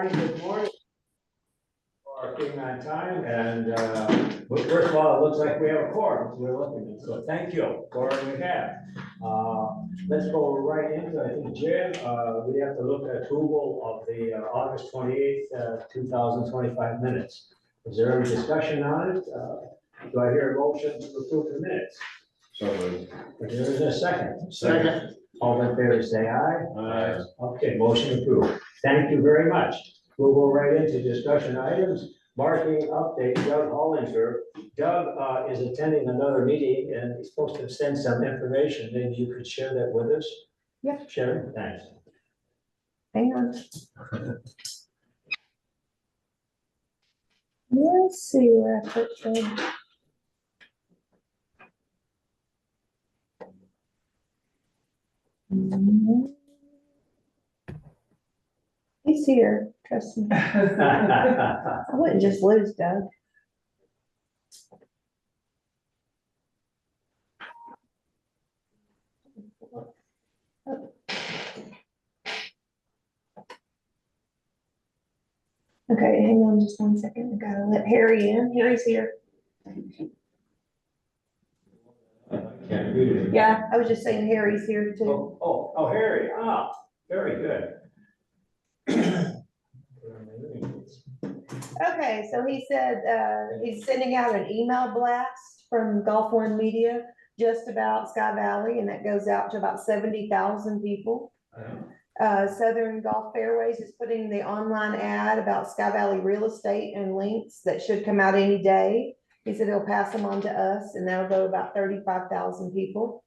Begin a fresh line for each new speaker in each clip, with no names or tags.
Good morning. Being on time, and well, first of all, it looks like we have a quorum, we're looking at, so thank you, quorum we have. Let's go right into, I think, Jim, we have to look at approval of the August 28th, 2025 minutes. Is there any discussion on it? Do I hear a motion to approve the minutes?
So moved.
Is there a second?
Second.
All in favor, say aye.
Aye.
Okay, motion approved. Thank you very much. We'll go right into discussion items. Marketing update, Doug Hollinger. Doug is attending another meeting and he's supposed to send some information. Maybe you could share that with us?
Yeah.
Sharon, thanks.
Hang on. Let's see where I put them. He's here, trust me. I wouldn't just lose Doug. Okay, hang on just 1 second. I gotta let Harry in. Harry's here.
Can't read it.
Yeah, I was just saying Harry's here too.
Oh, Harry, very good.
Okay, so he said, he's sending out an email blast from Gulf One Media just about Sky Valley, and that goes out to about 70,000 people. Southern Gulf Fairways is putting the online ad about Sky Valley real estate and links that should come out any day. He said he'll pass them on to us, and that'll go about 35,000 people.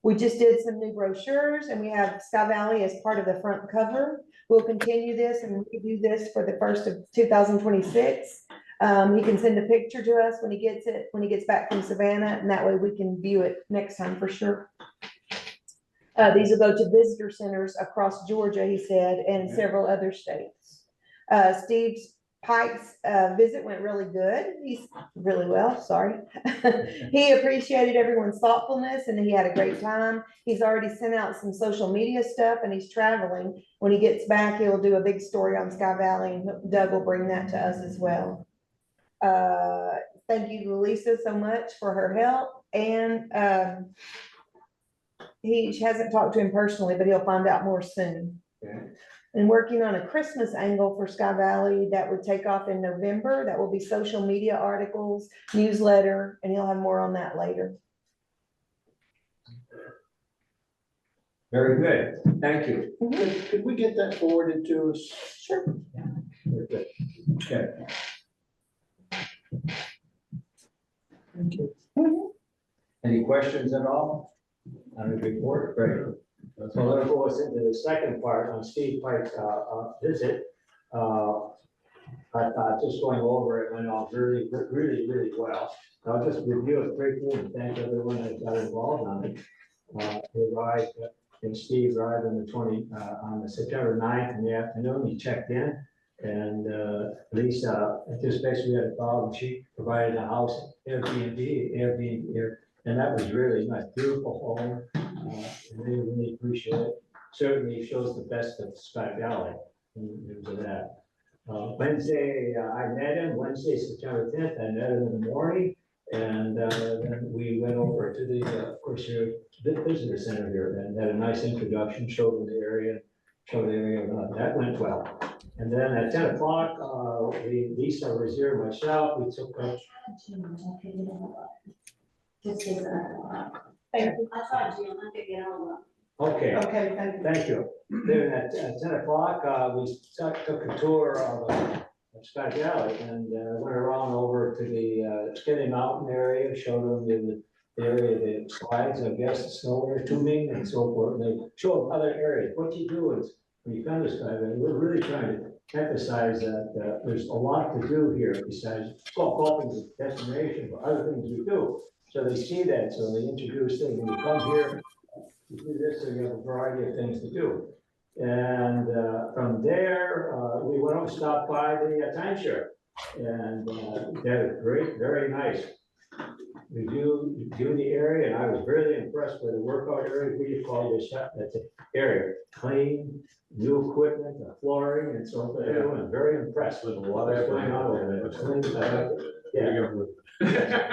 We just did some new brochures, and we have Sky Valley as part of the front cover. We'll continue this and redo this for the first of 2026. He can send a picture to us when he gets it, when he gets back from Savannah, and that way we can view it next time for sure. These will go to visitor centers across Georgia, he said, and several other states. Steve's Pike's visit went really good. He's really well, sorry. He appreciated everyone's thoughtfulness and he had a great time. He's already sent out some social media stuff and he's traveling. When he gets back, he'll do a big story on Sky Valley and Doug will bring that to us as well. Thank you to Lisa so much for her help, and he hasn't talked to him personally, but he'll find out more soon.
Okay.
And working on a Christmas angle for Sky Valley that would take off in November. That will be social media articles, newsletter, and he'll have more on that later.
Very good, thank you.
Could we get that forwarded to us?
Sure.
Very good. Okay.
Thank you.
Any questions at all on the report? Great. So let's go us into the second part on Steve Pike's visit. I thought just going over it went off really well. I'll just review it briefly and thank everyone that got involved on it. He arrived, and Steve arrived on the September 9th in the afternoon. He checked in, and Lisa just basically had a problem. She provided a house Airbnb, and that was really nice, beautiful home. Really appreciate it. Certainly shows the best of Sky Valley in terms of that. Wednesday, I met him. Wednesday, September 10th, I met him in the morning, and then we went over to the, of course, your visitor center here, and had a nice introduction. Showed him the area. That went well. And then at 10 o'clock, Lisa was here, myself. We took up.
Thank you.
I tried to, I could get all of them.
Okay.
Okay, thank you.
Thank you. Then at 10 o'clock, we took a tour of Sky Valley and went around over to the Skinny Mountain area, showed them the area, the slides, I guess, the snow area, tubing and so forth. And they showed them other areas. What you do is, when you come to Sky Valley, we're really trying to emphasize that there's a lot to do here besides golfing is a destination, but other things we do. So they see that, so they introduce things. When you come here, you do this, so you have a variety of things to do. And from there, we went over, stopped by the timeshare. And they're great, very nice. review the area, and I was really impressed with the workout area, we call this, that's the area, clean, new equipment, the flooring, and so forth. Everyone very impressed with a lot of going on over there. It's clean, yeah.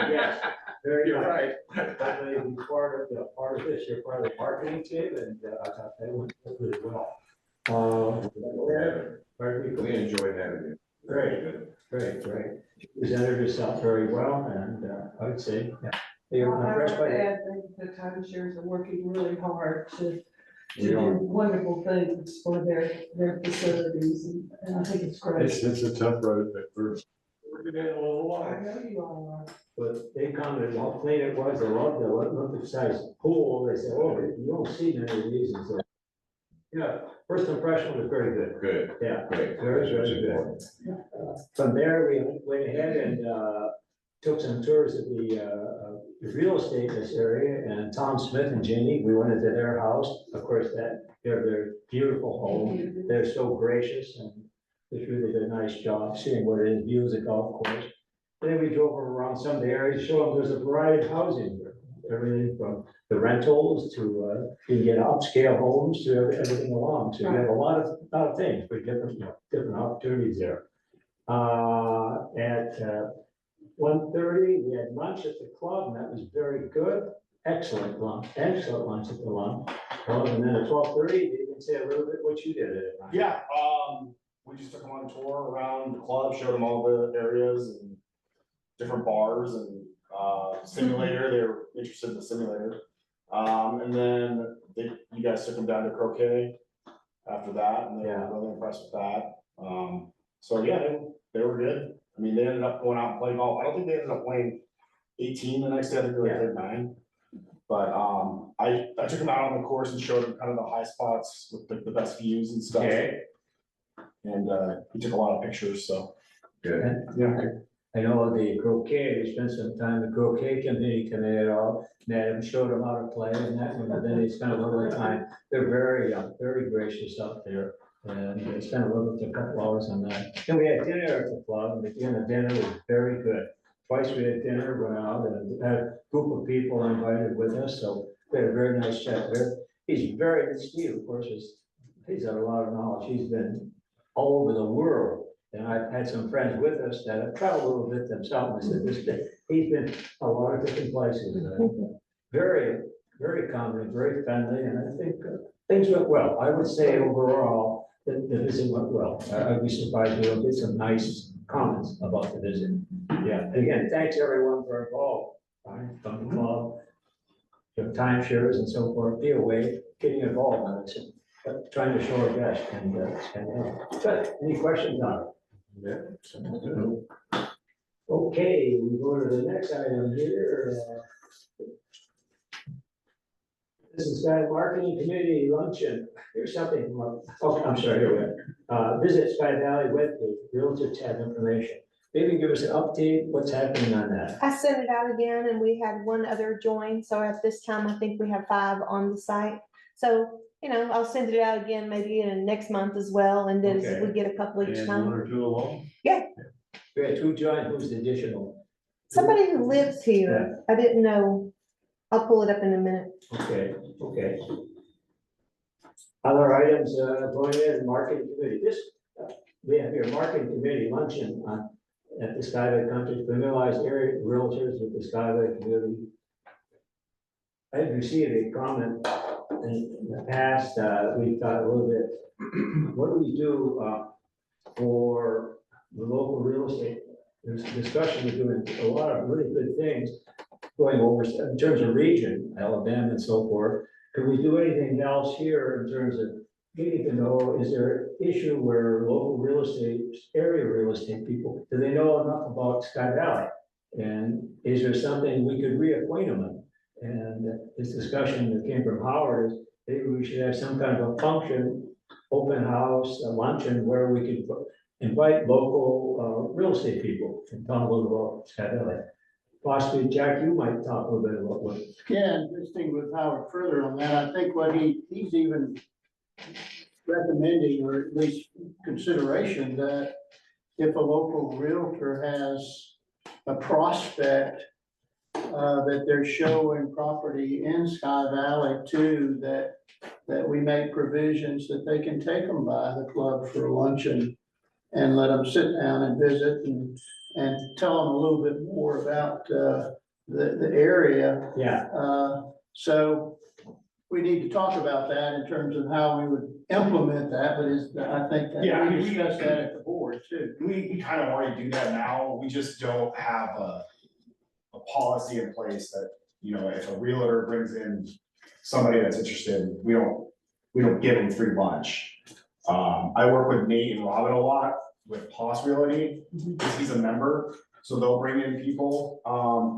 Yes, very
You're
nice.
right.
But they be part of this, you're part of the marketing team, and I thought they went really well. Very good.
We enjoyed having you.
Great. Great. Presented herself very well, and I would say, yeah. They
I
were
would
impressed by it.
add that the timeshares are working really hard to
We
do
are.
wonderful things for their facilities, and I think it's great.
It's a tough road, but we're getting a little
I
while.
know you all are.
But they commented how clean it was, they loved the Olympic sized pool, they said, oh, you don't see many of these, and so. Yeah, first impression was very good,
Good,
yeah,
great.
very good. From there, we went ahead and took some tours of the real estate in this area, and Tom Smith and Jenny, we went into their house, of course, their beautiful home, they're so gracious, and it's really did a nice job seeing what it is, views of golf course. Then we drove around some of the areas, showing there's a variety of housing here, everything from the rentals to, you can get upscale homes to everything along, so you have a lot of things, for different, different opportunities there. At 1:30, we had lunch at the club, and that was very good, excellent lunch at the lunch. And then at 12:30, you can say a little bit what you did at it.
Yeah, we just took them on a tour around the club, showed them all the areas and different bars and, simulator, they were interested in the simulator. And then you guys took them down to croquet after that, and they were really impressed with that. So yeah, they were good. I mean, they ended up going out and playing golf. I don't think they ended up playing 18 the next day, I think they played 9. But, I took them out on the course and showed them kind of the high spots with the best views and stuff.
Okay.
And, we took a lot of pictures, so.
Good.
Yeah.
I know the croquet, we spent some time, the croquet committee committed all, met him, showed him how to play and that, and then they spent a little time. They're very gracious out there, and they spent a couple hours on that. And we had dinner at the club, and the dinner was very good. Twice we had dinner, went out, and had a group of people invited with us, so we had a very nice chat there. He's very, Steve, of course, he's got a lot of knowledge, he's been all over the world. And I've had some friends with us that have traveled a little bit themselves, and said he's been a lot of different places. Very, very confident, very friendly, and I think things went well. I would say overall, that the visit went well. I'd be surprised we don't get some nice comments about the visit. Yeah, again, thanks everyone for involved, from the club, the timeshares and so forth, be away, getting involved on this, but trying to show our best, and good. Any questions on it? Okay, we go to the next item here. This is Sky Marketing Committee Luncheon. Here's something, oh, I'm sorry, here we go. Visit Sky Valley with the Realtor tab information. Maybe give us an update, what's happening on that?
I sent it out again, and we had one other join, so at this time, I think we have 5 on the site. So, I'll send it out again maybe in next month as well, and then
Okay.
we get a couple each
And
time.
1 or 2 along.
We had 2 join, who's the additional?
Somebody who lives here, I didn't know. I'll pull it up in a minute.
Okay. Other items, going in, marketing committee, we have here, marketing committee luncheon at the Skyway Country, familiarized area realtors with the Skyway community. I had received a comment in the past, we thought a little bit, what do we do, for the local real estate? There's discussion, we're doing a lot of really good things going over in terms of region, Alabama and so forth. Could we do anything else here in terms of getting to know, is there an issue where local real estate, area real estate people, do they know enough about Sky Valley? And is there something we could reacquaint them on? And this discussion that came from Howard is maybe we should have some kind of a function, open house, a luncheon where we could invite local real estate people and talk a little about Sky Valley. Possibly, Jack, you might talk a little bit about what.
Yeah, interesting with Howard further on that, I think what he's even recommending, or at least consideration, that if a local realtor has a prospect that they're showing property in Sky Valley too, that we make provisions that they can take them by the club for luncheon and let them sit down and visit and tell them a little bit more about, the area.
Yeah,
So we need to talk about that in terms of how we would implement that, but I think
Yeah, I
that we
mean,
discussed that at the board too.
We kind of already do that now, we just don't have a policy in place that, you know, if a realtor brings in somebody that's interested, we don't give them free lunch. I work with Nate and Robin a lot with Poss Realty, because he's a member, so they'll bring in people.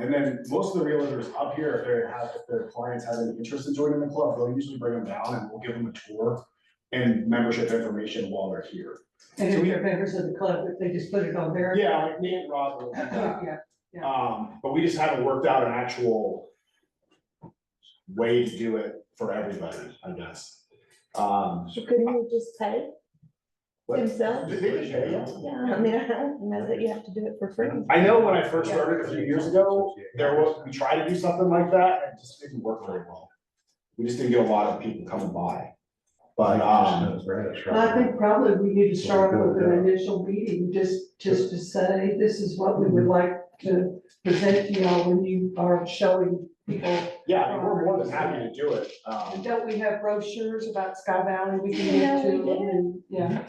And then most of the realtors up here, if their clients have any interest in joining the club, they'll usually bring them down and we'll give them a tour and membership information while they're here.
And if they're members of the club, if they just put it on there.
Yeah, like Nate and Robin will do that.
Yeah,
But we just haven't worked out an actual way to do it for everybody, I guess.
So couldn't you just pay himself?
They can pay, yeah.
Yeah, I mean, I don't know that you have to do it for free.
I know when I first started a few years ago, we tried to do something like that, and it just didn't work very well. We just didn't get a lot of people coming by. But,
I think probably we need to start with an initial meeting, just to say, this is what we would like to present to y'all when you are showing people.
yeah, I mean, we're more than happy to do it.
And don't we have brochures about Sky Valley we can get to them, and, yeah.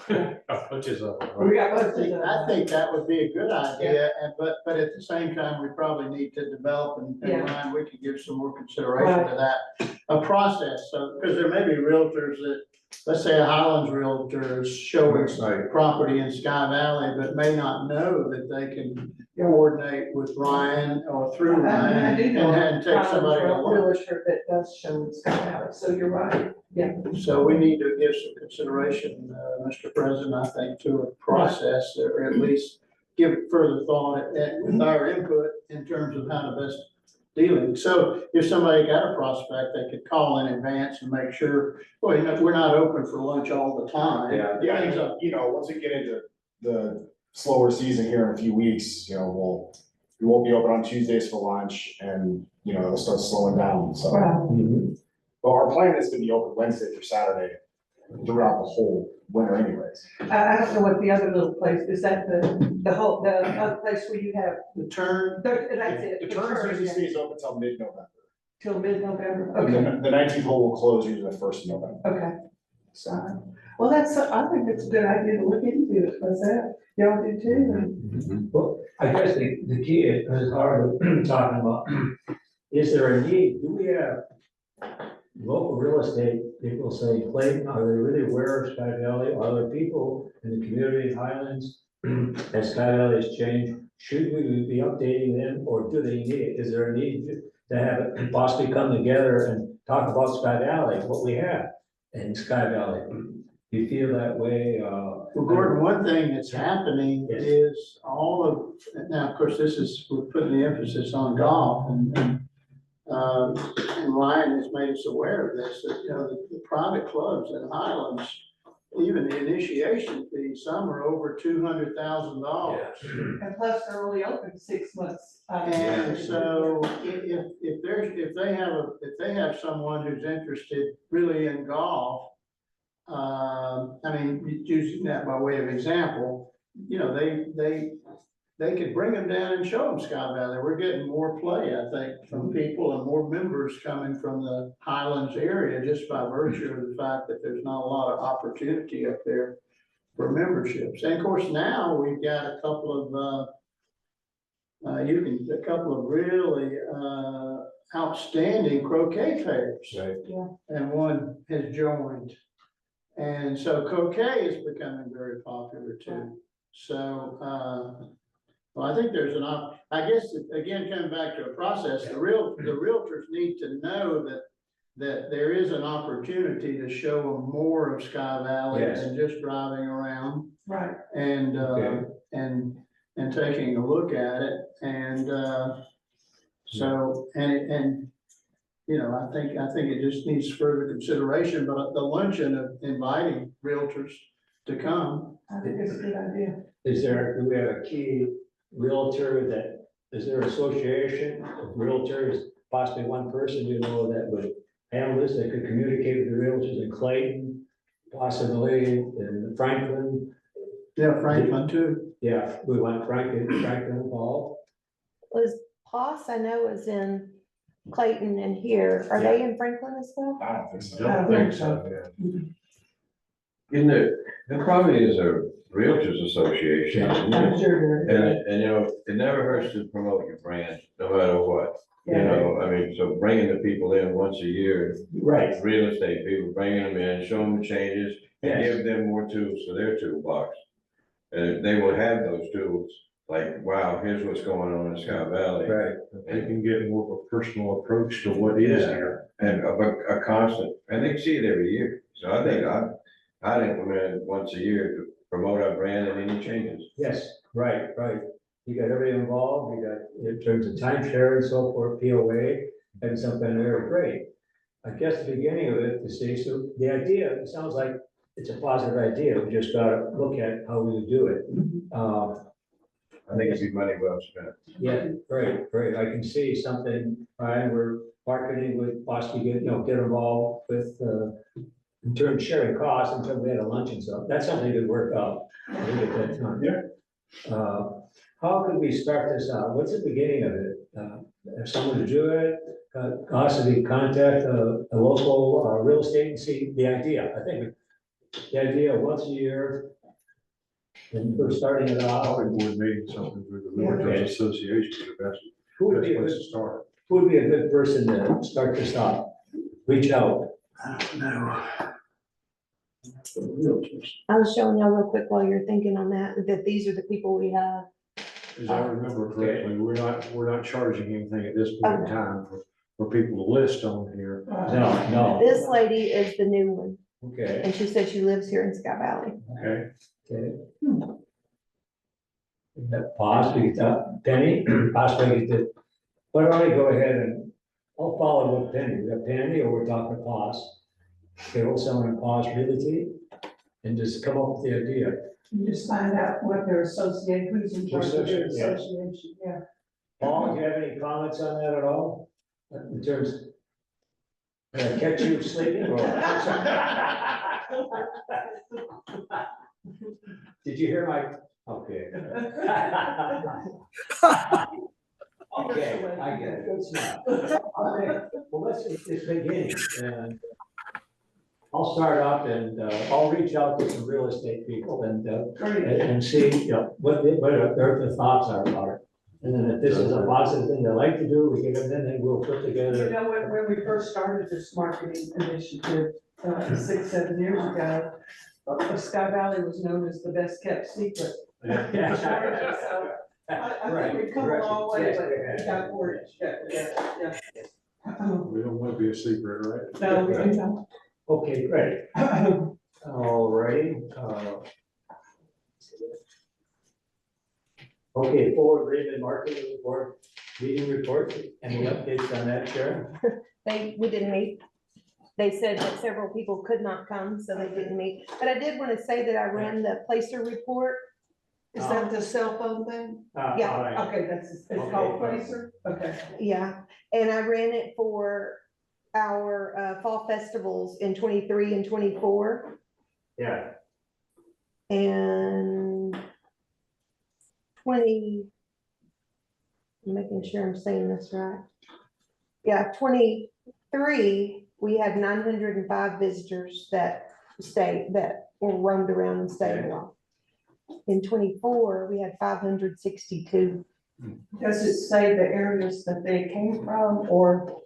Which is a.
We got
I
both of
think,
those.
I think that would be a good idea, but at the same time, we probably need to develop, and
Yeah.
Ryan, we could give some more consideration to that, a process, so, because there may be realtors that, let's say a Highlands realtor is showing property in Sky Valley, but may not know that they can coordinate with Ryan or through
I do
Ryan
know
and take somebody to
a
lunch.
realtor that does show in Sky Valley, so you're right, yeah.
So we need to give some consideration, Mr. President, I think, to a process, or at least give it further thought with our input in terms of how to best dealing. So if somebody got a prospect, they could call in advance and make sure, well, you know, we're not open for lunch all the time.
Yeah,
Things up.
you know, once we get into the slower season here in a few weeks, you know, we won't be open on Tuesdays for lunch and, you know, it'll start slowing down, so.
Wow.
But our plan is to be open Wednesday through Saturday throughout the whole winter anyways.
I don't know what the other little place, is that the other place where you have,
The turn,
that's it.
The turns usually stays open till mid-November.
Till mid-November,
And
okay,
then the 19th hole will close usually the 1st of November.
okay.
So,
Well, I think it's a good idea to look into it, what's that, y'all do too?
well, I guess the key is hard talking about, is there a need, do we have local real estate people say, Clayton, are they really aware of Sky Valley? Are there people in the community of Highlands, as Sky Valley has changed, should we be updating them, or do they need it? Is there a need to have it possibly come together and talk about Sky Valley, what we have in Sky Valley? Do you feel that way?
well, Gordon, one thing that's happening
Yes.
is all of, now, of course, this is, we're putting the emphasis on golf, and Ryan has made us aware of this, that, you know, the private clubs in Highlands, even the initiation fee, some are over $200,000.
And plus, they're only open 6 months.
And so if they have someone who's interested really in golf, I mean, using that by way of example, you know, they could bring them down and show them Sky Valley. We're getting more play, I think, from people and more members coming from the Highlands area just by virtue of the fact that there's not a lot of opportunity up there for memberships. And of course, now we've got a couple of really outstanding croquet players.
Right.
And one has joined. And so croquet is becoming very popular too. So, well, I think there's I guess, again, coming back to a process, the realtors need to know that there is an opportunity to show them more of Sky Valley
Yes.
than just driving around
Right,
and,
Okay.
and taking a look at it. And, so, and, you know, I think it just needs further consideration, but the luncheon of inviting realtors to come.
I think it's a good idea.
Do we have a key realtor that is there an association of realtors, possibly one person, you know, that would handle this, that could communicate with the realtors in Clayton, possibly in Franklin?
Yeah, Franklin too.
Yeah, we want Franklin involved.
Was Poss, I know, is in Clayton and here. Are they in Franklin as well?
I don't think so.
Don't think so, yeah.
Isn't it, there probably is a realtors association, isn't
I'm
it?
sure there is.
And you know, it never hurts to promote your brand, no matter what, you
Yeah.
know, I mean, so bringing the people in once a year.
Right.
Real estate people, bringing them in, show them the changes, and
Yes.
give them more tools for their toolbox. And they will have those tools, like, wow, here's what's going on in Scott Valley.
Right.
They can get more of a personal approach to what is here.
And a constant, and they can see it every year, so I think I'd implement it once a year to promote our brand and any changes.
Yes, right. You got everybody involved, you got, in terms of timeshare and so forth, POA, and something there, great. I guess the beginning of it, to see, so the idea, it sounds like it's a positive idea, we just gotta look at how we do it.
I think it'd be money well spent.
Yeah, great, I can see something, Brian, we're marketing with possibly get involved with, in terms of sharing costs, until we had a lunch and stuff, that's something that could work out. I think at that time. How could we start this out? What's the beginning of it? Have someone to do it, possibly contact a local, real estate and see the idea, I think. The idea once a year, and we're starting it off.
Probably would need something with the Realtors Association, the best,
Who would
best
be a
place
good,
to start.
who would be a good person to start this off? Reach out.
I don't know. The realtors.
I was showing y'all real quick while you're thinking on that these are the people we have.
As I remember correctly, we're not charging anything at this point in time for people to list on here.
No,
This lady is the new one,
okay,
and she said she lives here in Scott Valley.
Okay,
okay. Possibly, Penny, possibly, why don't I go ahead and, I'll follow with Penny, we got Penny, or we're talking to Pos. Okay, we'll someone in Pos Realty, and just come up with the idea.
You just find out what their associate, who's in charge of their
Association, yes.
association, yeah.
Paul, do you have any comments on that at all? In terms, did I catch you sleeping or? Did you hear my, okay. Okay, I get it, good stuff. Okay, well, it's beginning, and I'll start up and, I'll reach out to some real estate people and see, what their thoughts are about it. And then if this is a positive thing they like to do, we get it, then we'll put
You
together.
know, when we first started this marketing initiative, 6, 7 years ago, Sky Valley was known as the best kept secret. So I think we've come a long way, but we got word, yeah.
we don't want to be a secret, right?
No, we do not.
Okay, great. All righty. Okay, forward Raven marketing report, meeting report, any updates on that, Sharon?
We didn't meet. They said that several people could not come, so they didn't meet. But I did want to say that I ran the placer report.
Is that the cell phone thing?
Yeah.
All right.
Okay, it's called Placer, okay.
Yeah, and I ran it for our fall festivals in 23 and 24.
Yeah,
And 20, I'm making sure I'm saying this right. Yeah, 23, we had 905 visitors that roamed around and stayed a while. In 24, we had 562.
Does it say the areas that they came from, or?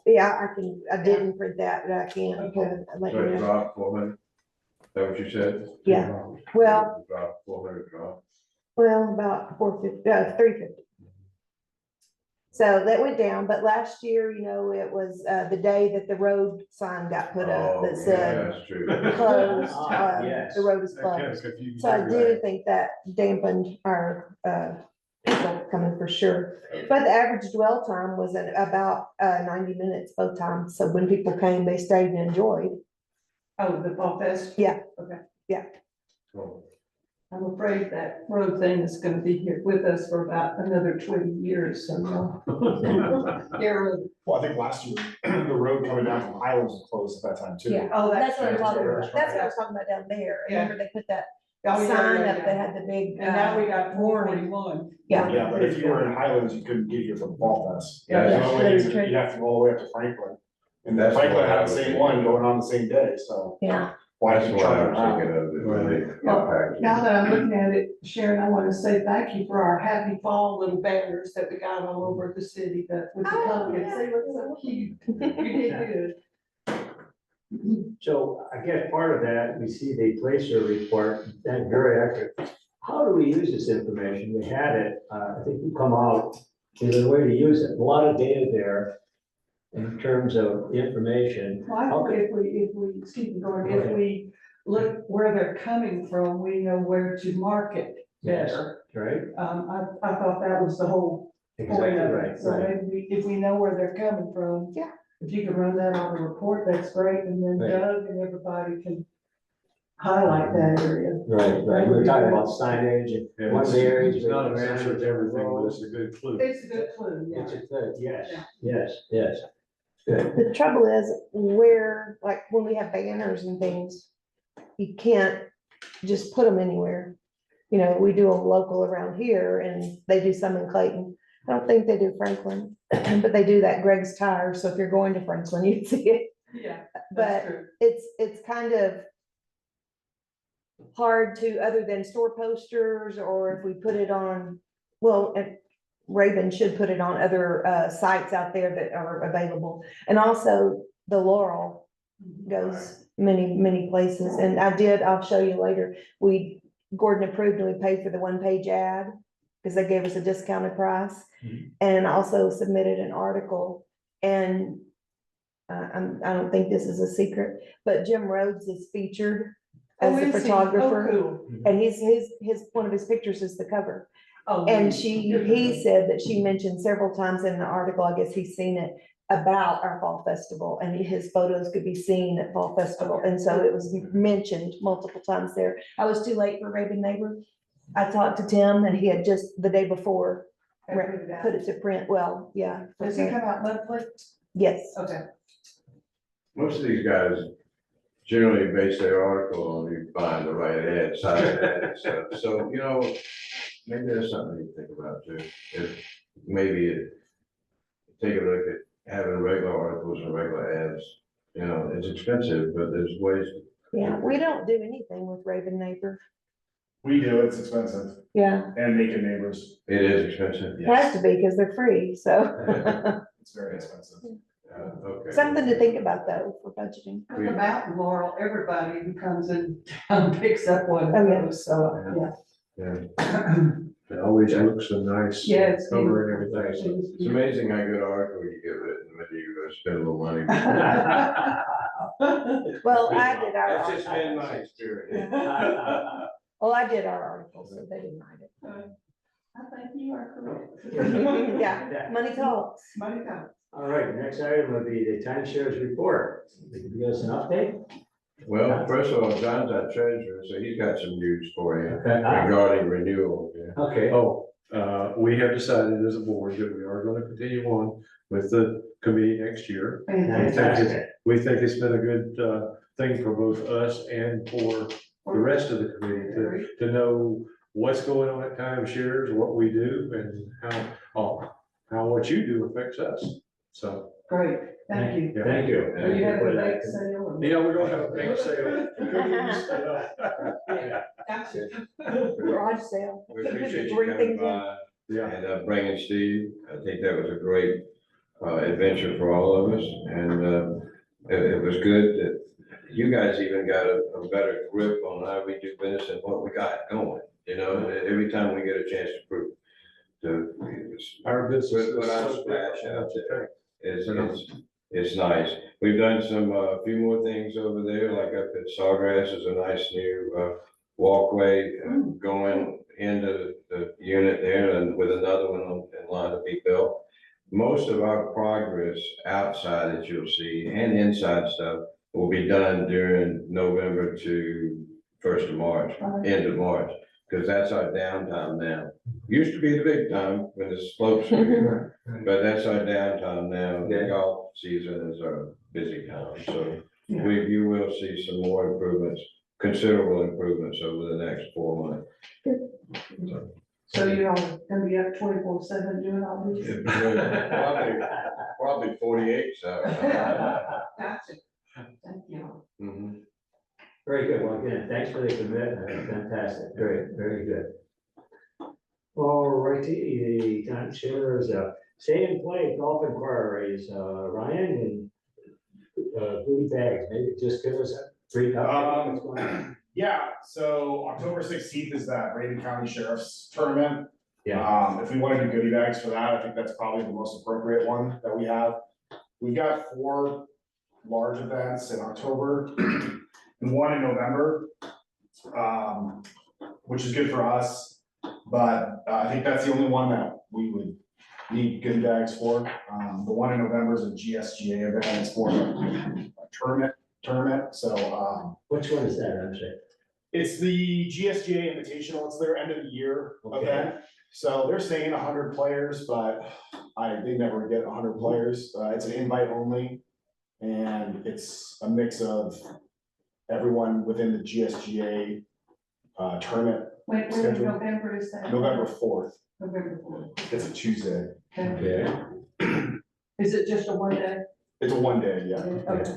Yeah, I didn't print that, but I can.
Okay.
Let
So
you
it
know.
dropped 400, is that what you said?
Yeah, well,
It dropped 400 drop.
about 450, 350. So that went down, but last year, it was the day that the road sign got put up
Oh,
that
yeah,
said
that's true.
closed,
yes.
the road is
That kind
closed.
of confused
So I
me,
do
right?
think that dampened our people coming for sure. But the average dwell time was at about 90 minutes both times. So when people came, they stayed and enjoyed.
Oh, the Fall Fest?
Yeah.
Okay.
Cool.
I'm afraid that road thing is gonna be here with us for about another 20 years, so no. Here,
Well, I think last year, the road coming down from Highlands was closed at that time too.
Yeah.
oh,
That's what I'm
true.
talking about. That's what I was talking about down there.
Yeah.
Remember they put that
Oh, yeah,
sign
yeah,
up
yeah.
that had the big.
And now we got
warning.
441.
Yeah.
Yeah, but if you were in Highlands, you couldn't get here for the Fall Fest.
Yeah,
So
that's
that way
true.
you'd have to go all the way up to Franklin. And
That's
Franklin
why I
had the
was
same
thinking.
one going on the same day, so
Yeah,
why
That's
did you
what I
charge
was
around?
thinking of, it really
Well,
impacted.
now that I'm looking at it, Sharon, I want to say thank you for our happy fall little banners that we got all over the city, that with the
Oh,
pumpkins,
yeah.
they look so cute. You did good.
So I guess part of that, we see the Placer report, that's very accurate. How do we use this information? We had it, I think we come out, is there a way to use it? A lot of data there in terms of information.
Well, I think if we, excuse me, Gordon, if we look where they're coming from, we know where to market better.
Right?
I thought that was the whole point
Exactly
of
right,
it. So
right.
maybe if we know where they're coming from.
Yeah.
If you could run that on the report, that's great, and then
Right.
Doug and everybody can highlight that area.
Right, right. We're talking about signage and
Yeah,
one of the areas.
It's not an answer to everything, but it's a good clue.
It's a good clue, yeah.
It's a good, yes,
Yeah.
yes, yes. Good.
the trouble is where, like, when we have banners and things, you can't just put them anywhere. You know, we do a local around here and they do some in Clayton. I don't think they do Franklin, but they do that Greg's Tire. So if you're going to Franklin, you'd see it.
Yeah,
But
that's true.
it's kind of hard to, other than store posters, or if we put it on, well, and Raven should put it on other sites out there that are available. And also the Laurel goes many, many places. And I'll show you later, Gordon approved and we paid for the 1-page ad because they gave us a discounted price.
Mhm.
And also submitted an article, and I don't think this is a secret, but Jim Rhodes is featured
Oh,
as a
is he?
photographer.
Oh, cool.
And one of his pictures is the cover.
Oh,
And
good.
he said that she mentioned several times in the article, I guess he's seen it, about our fall festival, and his photos could be seen at fall festival. And so it was mentioned multiple times there. I was too late for Raven Neighbor. I talked to Tim and he had just the day before
I put it out.
put it to print. Well, yeah.
Does he come out monthly?
Yes.
Okay.
Most of these guys generally base their article on you find the right ad, side ad and stuff. So, you know, maybe there's something you think about too. If maybe take a look at having regular articles and regular ads. You know, it's expensive, but there's ways.
Yeah, we don't do anything with Raven Neighbor.
We do, it's expensive,
Yeah,
and Naked Neighbors,
It is expensive.
it has to be because they're free. So
it's very expensive.
Okay.
something to think about though for budgeting.
With the Mountain Laurel, everybody who comes in town picks up one of
Oh, yeah.
those, so,
Yeah.
yeah.
It always looks so nice.
Yeah, it's
Cover and
beautiful.
everything.
It's amazing how good article you get written when you spend a little money.
Well, I did our.
That's just been my experience.
Well, I did our article, so they didn't mind it.
I think you are correct.
Yeah, money talks.
Money counts.
All right, next item would be the timeshares report. Could you give us an update?
Well, first of all, John's our treasurer, so he's got some news for you
Okay.
regarding renewal. Yeah.
Okay.
Oh, we have decided as a board that we are gonna continue on with the committee next year.
Fantastic.
We think it's been a good, thing for both us and for the rest of the committee to know what's going on at timeshares, what we do, and how what you do affects us. So,
Great, thank you.
yeah.
Thank you.
Are you having a
Thank
bake
you.
sale? or-
Yeah, we're gonna have a big sale. Cookies,
Gotcha.
Garage sale.
We appreciate you
Bring
coming
things in.
by
Yeah,
and bringing Steve. I think that was a great adventure for all of us. And it was good that you guys even got a better grip on how we do business and what we got going. You know, and every time we get a chance to prove,
our business is
Put our
so
splash
big.
out there. It's nice. We've done some, few more things over there, like up at Sawgrass is a nice new, walkway going into the unit there and with another one in line to be built. Most of our progress outside that you'll see and inside stuff will be done during November to 1st of March, end of March. Cause that's our downtime now. Used to be the big time when the slopes were here, but that's our downtime now. The
Yeah.
golf season is our busy time, so you will see some more improvements, considerable improvements over the next 4 months.
So you're all gonna be up 24/7 doing all this?
Probably 48, so.
Gotcha. Thank you.
Mhm.
Very good. Well, again, thanks for the commitment. Fantastic. Great, very good. All righty, time shares, stay and play golf inquiries, Ryan and Booty Bags, maybe just give us a brief update. What's going on?
Yeah, so October 16th is that Raven County Sheriff's Tournament.
Yeah.
If we want to do goodie bags for that, I think that's probably the most appropriate one that we have. We've got 4 large events in October and 1 in November. Which is good for us, but I think that's the only one that we would need goodie bags for. The one in November is a GSGA event, it's for a tournament, so,
Which one is that, I'm sorry?
it's the GSGA Invitational, it's their end of the year
Okay.
event. So they're saying 100 players, but they never get 100 players. It's an invite only. And it's a mix of everyone within the GSGA tournament.
When in November is that?
November 4th,
November 4th.
it's a Tuesday.
Okay.
Okay.
Is it just a one day?
It's a 1 day, yeah.
Okay.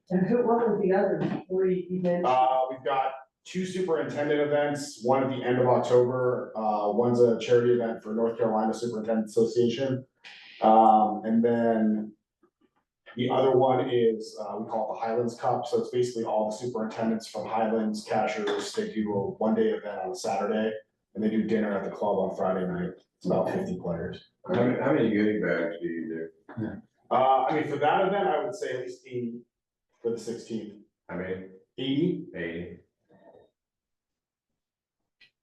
And what were the other 3 events?
We've got 2 superintendent events, one at the end of October. One's a charity event for North Carolina Superintendent Association. And then the other one is, we call it the Highlands Cup. So it's basically all the superintendents from Highlands, Cashers. They do a 1-day event on a Saturday and they do dinner at the club on Friday night. It's about 50 players.
How many goodie bags do you do?
I mean, for that event, I would say at least 80 for the 16th.
I mean,
80?
80.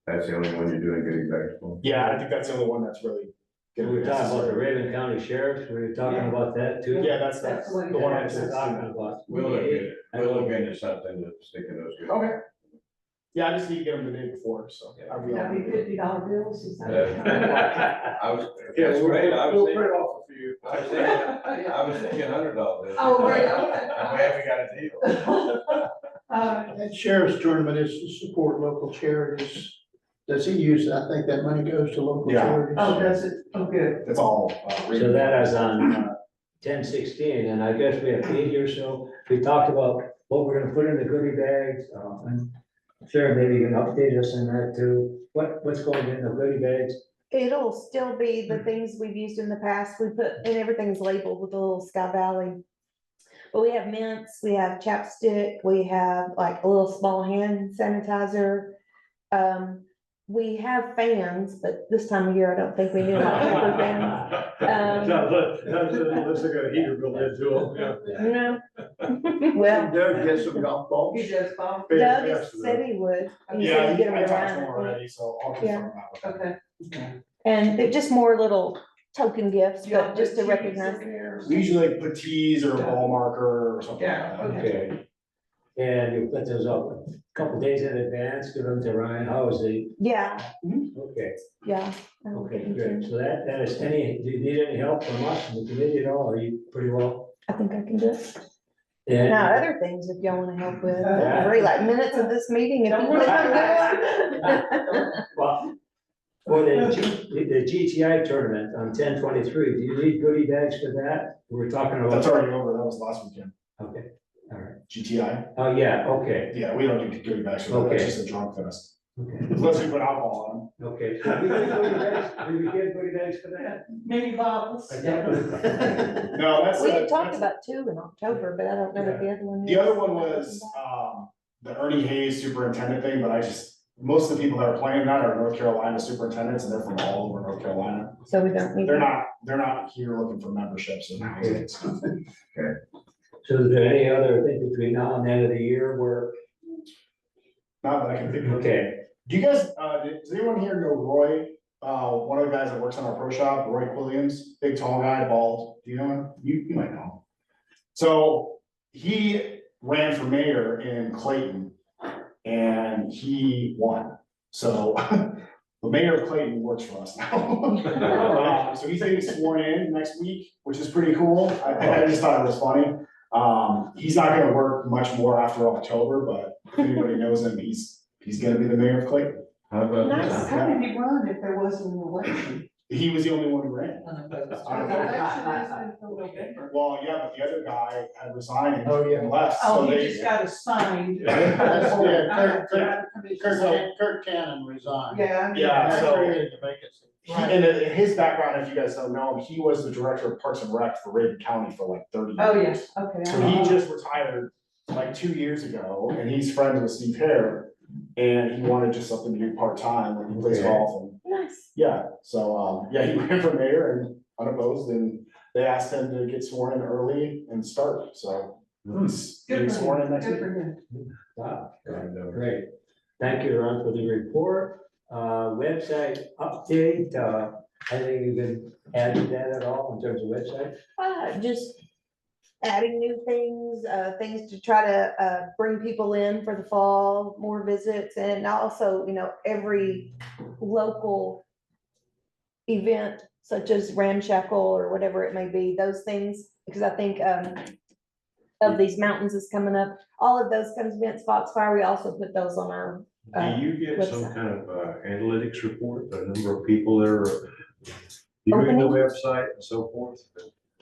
That's the only one you're doing goodie bags for?
Yeah, I think that's the only one that's really.
We were talking about the Raven County Sheriffs, we were talking about that too.
Yeah, that's the one on the
That's what we're talking
16th.
about.
We'll look into something to stick in those. goodie
Okay. Yeah, I just need to get them the day before, so. I'll be
That'd
on.
be $50 bills, is that?
I was,
Yeah,
that's
we'll
great, I was
print
thinking,
off a few.
I was thinking $100.
Oh, right, okay.
I'm glad we got a deal.
That sheriff's tournament is to support local charities. Does he use, I think that money goes to local
Yeah.
charities.
Oh, does it? Oh, good.
It's all.
So that is on 10/16, and I guess we have 80 or so. We talked about what we're gonna put in the goodie bags. And Sarah, maybe you can update us on that too. What's going in the goodie bags?
It'll still be the things we've used in the past. We put, and everything's labeled with a little Sky Valley. But we have mints, we have chapstick, we have like a little small hand sanitizer. We have fans, but this time of year, I don't think we need a lot of paper fans.
Unless they got a heater built into them, yeah.
No. Well,
Doug gets some golf balls.
You just bought?
Doug said he would. He said
Yeah,
he'd get them
I talked to
around,
him
I think.
already, so I'll confirm that. with him.
Okay.
And they're just more little token gifts,
Yeah,
but just to
but
recognize.
We usually like put tees or a ball marker or something like
Yeah,
that.
Okay. And you put those up a couple days in advance, give them to Ryan. How is he?
Yeah,
Okay,
yeah. I will
okay,
give them to
good.
him.
So that is any, do you need any help from us, from the committee at all? Are you pretty well?
I think I can do it.
And-
Now, other things if y'all wanna help with,
Yeah.
agree, like minutes of this meeting, if you
Don't
want
worry.
to.
Well, for the GTI tournament on 10/23, do you need goodie bags for that? We were talking about.
That's already over, that was last weekend,
Okay, all right.
GTI.
Oh, yeah, okay,
Yeah, we don't do goodie bags for that,
Okay.
that's just a drunk fest.
okay,
Unless we put alcohol
okay. So we get goodie bags, do we get goodie bags for that?
Mini bottles.
I don't know.
on. No, that's.
We
a-
had talked
that's-
about 2 in October, but I don't know what the other one is.
The other one was, the Ernie Hayes superintendent thing, but most of the people that are playing that are North Carolina superintendents and they're from all over North Carolina.
So we don't need.
They're not here looking for memberships and stuff.
So is there any other thing between now and the end of the year where,
Not that I can think of.
okay,
Do you guys, does anyone here know Roy? One of the guys that works on our pro shop, Roy Williams, big tall guy, bald. Do you know him? You might know him. So he ran for mayor in Clayton and he won. So the mayor of Clayton works for us now. So he's getting sworn in next week, which is pretty cool. I just thought it was funny. He's not gonna work much more after October, but if anybody knows him, he's gonna be the mayor of Clayton.
How about
Nice.
that?
How did he run if there wasn't an election?
He was the only one who ran.
Oh,
Well, yeah, but the other guy had resigned
Oh, yeah.
and left, so
he
they.
just got assigned.
That's, yeah,
Yeah,
Kurt Cannon resigned.
I mean,
Yeah,
That
so-
created the vacancy.
And in his background, if you guys don't know him, he was the director of Parks and Rec for Raven County for like 30 years.
Oh, yes, okay.
So he just retired like 2 years ago, and he's friends with Steve Hare, and he wanted just something to do part-time when he plays
Okay.
golf, and
Nice.
yeah, so, yeah, he ran for mayor and unopposed, and they asked him to get sworn in early and start, so he's
Good
getting
for
sworn in
him,
next
good
week.
for him.
Wow,
And,
great. Thank you, Ron, for the report. Website update, anything you can add to that at all in terms of website?
Just adding new things, things to try to, bring people in for the fall, more visits, and also, every local event such as Ramshackle or whatever it may be, those things, because I think, of these mountains is coming up, all of those kinds of events, Foxfire, we also put those on our,
Do you get some
website.
kind of analytics report, the number of people that are viewing the
Opening?
website and so forth?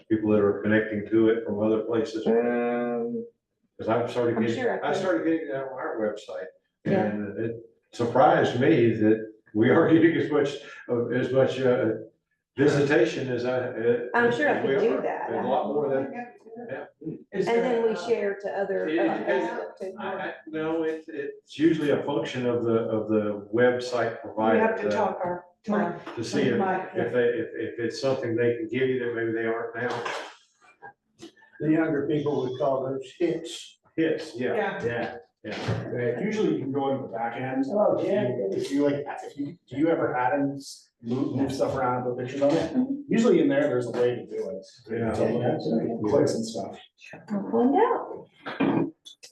People that are connecting to it from other places? Because I've started
I'm
getting,
sure I
I
could.
started getting that on our website.
Yeah.
And it surprised me that we are getting as much, visitation as
I'm sure I
as we
could do
are.
that.
And a lot more than,
Is
And
there,
then we share to other,
It- it-
Facebook too.
no, it's usually a function of the website
we
provider.
have to talk our,
To see if it's something they can give you that maybe they aren't now.
The younger people would call those hits.
Hits, yeah.
yeah.
Yeah, great.
Usually you can go into the back end.
Oh, yeah.
If you like, do you ever add and move stuff around, put pictures on it? Usually in there's a way to do it.
Yeah.
To look at clicks and stuff.
I'll find out.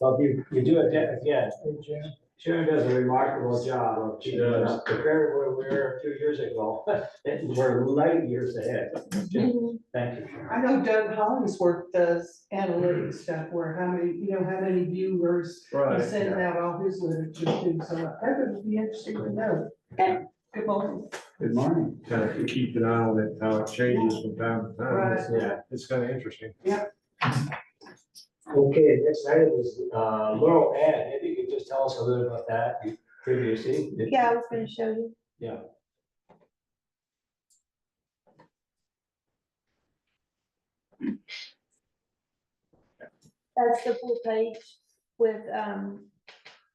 Well, you do it, yeah. Sharon does a remarkable job of
She
keeping
does.
up, compared to where we were 2 years ago. We're light years ahead.
Mhm.
Thank you, Sharon.
I know Doug Hollingsworth does analytics stuff where how many viewers, he sends out all his literature too, so that would be interesting to know.
Okay.
Good morning.
Good morning.
Kind of keep an eye on it, how it changes from time to time.
Right.
Yeah.
It's kind of interesting.
Okay, next item is Laurel Ed. Maybe you could just tell us a little about that previously.
Yeah, I was gonna show you.
Yeah.
That's the full page with,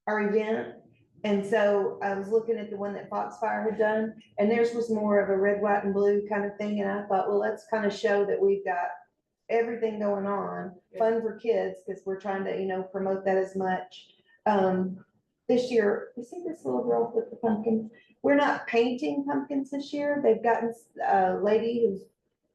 our event. And so I was looking at the one that Foxfire had done, and theirs was more of a red, white, and blue kind of thing, and I thought, well, let's kind of show that we've got everything going on, fun for kids, because we're trying to, promote that as much. This year, you see this little girl with the pumpkins? We're not painting pumpkins this year. They've gotten a lady who's